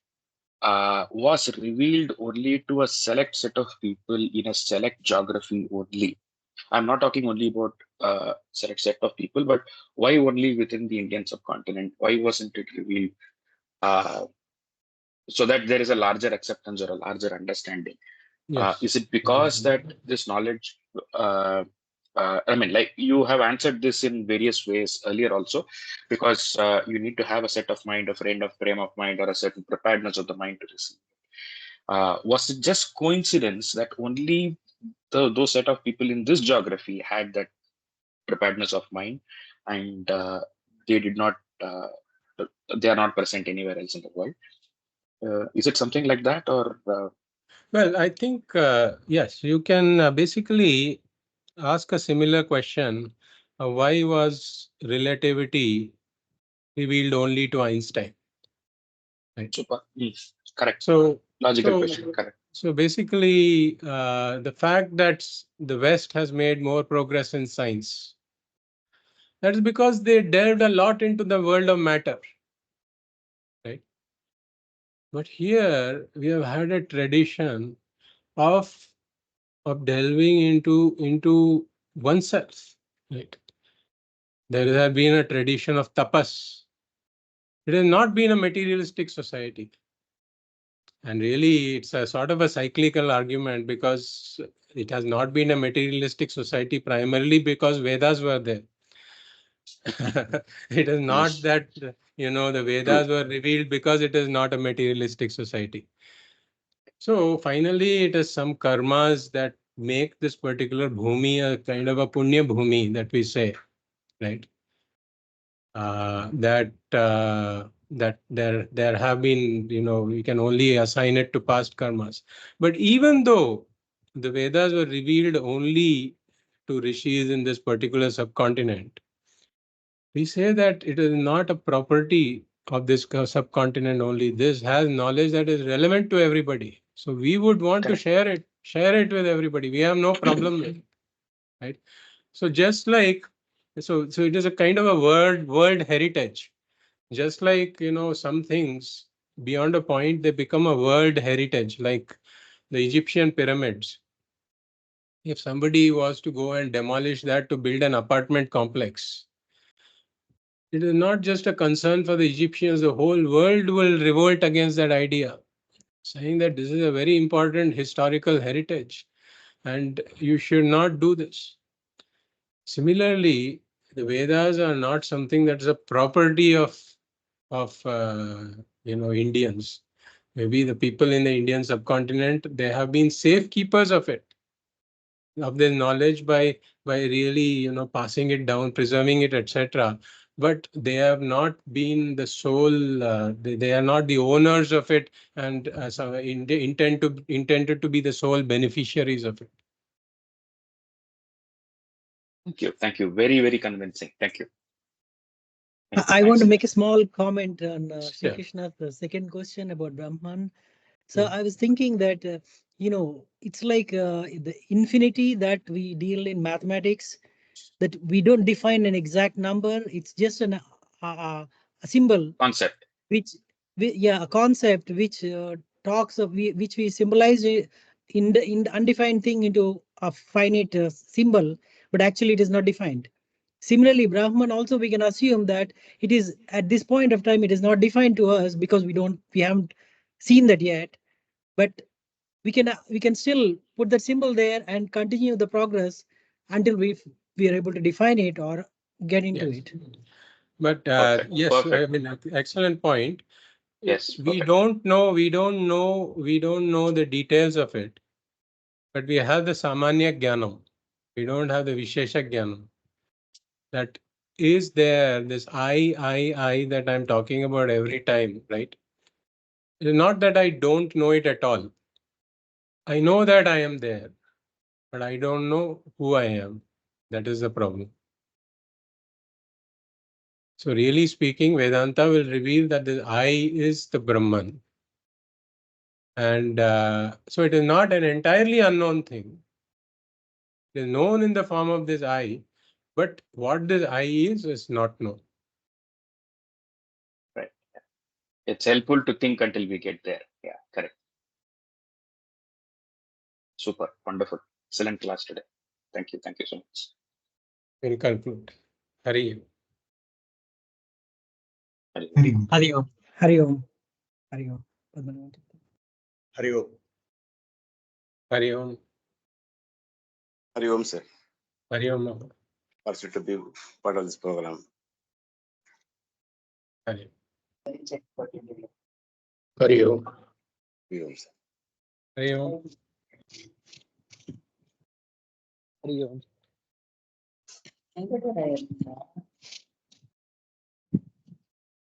[SPEAKER 4] was revealed only to a select set of people in a select geography only? I'm not talking only about a select set of people, but why only within the Indian subcontinent? Why wasn't it revealed so that there is a larger acceptance or a larger understanding? Is it because that this knowledge, I mean, like you have answered this in various ways earlier also, because you need to have a set of mind, a frame of mind, or a certain preparedness of the mind to receive. Was it just coincidence that only those set of people in this geography had that preparedness of mind, and they did not, they are not present anywhere else in the world? Is it something like that, or?
[SPEAKER 1] Well, I think, yes, you can basically ask a similar question why was relativity revealed only to Einstein? Right.
[SPEAKER 4] Super. Correct.
[SPEAKER 1] So,
[SPEAKER 4] Logical question. Correct.
[SPEAKER 1] So basically, the fact that the West has made more progress in science, that is because they delved a lot into the world of matter, right? But here we have had a tradition of delving into oneself, right? There has been a tradition of tapas. It has not been a materialistic society. And really, it's a sort of a cyclical argument because it has not been a materialistic society primarily because Vedas were there. It is not
[SPEAKER 4] Yes.
[SPEAKER 1] that, the Vedas were revealed because it is not a materialistic society. So finally, it is some karmas that make this particular bhumi a kind of a punya bhumi that we say, right? That there have been, we can only assign it to past karmas. But even though the Vedas were revealed only to rishis in this particular subcontinent, we say that it is not a property of this subcontinent only. This has knowledge that is relevant to everybody. So we would want to share it with everybody. We have no problem with it, right? So just like, so it is a kind of a world heritage. Just like, some things beyond a point, they become a world heritage, like the Egyptian pyramids. If somebody was to go and demolish that to build an apartment complex, it is not just a concern for the Egyptians, the whole world will revolt against that idea, saying that this is a very important historical heritage and you should not do this. Similarly, the Vedas are not something that is a property of Indians. Maybe the people in the Indian subcontinent, they have been safekeepers of it, of their knowledge by really, passing it down, preserving it, etc. But they have not been the sole, they are not the owners of it and intended to be the sole beneficiaries of it.
[SPEAKER 4] Thank you. Thank you. Very, very convincing. Thank you.
[SPEAKER 2] I want to make a small comment on Sri
[SPEAKER 1] Yeah.
[SPEAKER 2] Krishna's the second question about Brahman. So I was thinking that, it's like the infinity that we deal in mathematics, that we don't define an exact number. It's just a symbol,
[SPEAKER 4] Concept.
[SPEAKER 2] which, a concept which talks of, which we symbolize in the undefined thing into a finite symbol, but actually it is not defined. Similarly, Brahman also we can assume that it is at this point of time, it is not defined to us because we haven't seen that yet, but we can still put that symbol there and continue the progress until we are able to define it or get into it.
[SPEAKER 1] But
[SPEAKER 4] Perfect.
[SPEAKER 1] yes,
[SPEAKER 4] Perfect.
[SPEAKER 1] I mean, excellent point.
[SPEAKER 4] Yes.
[SPEAKER 1] We
[SPEAKER 4] Perfect.
[SPEAKER 1] don't know the details of it, but we have the samanya jnanam. We don't have the vishesha jnanam. That is there, this I that I'm talking about every time, right? It is not that I don't know it at all. I know that I am there, but I don't know who I am. That is the problem. So really speaking, Vedanta will reveal that the I is the Brahman. And so it is not an entirely unknown thing. It is known in the form of this I, but what this I is not known.
[SPEAKER 4] Right. It's helpful to think until we get there. Yeah, correct. Super. Wonderful. Excellent class today. Thank you. Thank you so much.
[SPEAKER 1] We'll conclude. Hari.
[SPEAKER 4] Hari.
[SPEAKER 5] Hari Om.
[SPEAKER 2] Hari Om. Hari Om. Padmanabhan.
[SPEAKER 6] Hari Om.
[SPEAKER 1] Hari Om.
[SPEAKER 6] Hari Om, sir.
[SPEAKER 1] Hari Om.
[SPEAKER 6] Also to be part of this program.
[SPEAKER 1] Hari. Hari Om.
[SPEAKER 6] Hari Om, sir.
[SPEAKER 1] Hari Om.
[SPEAKER 2] Hari Om.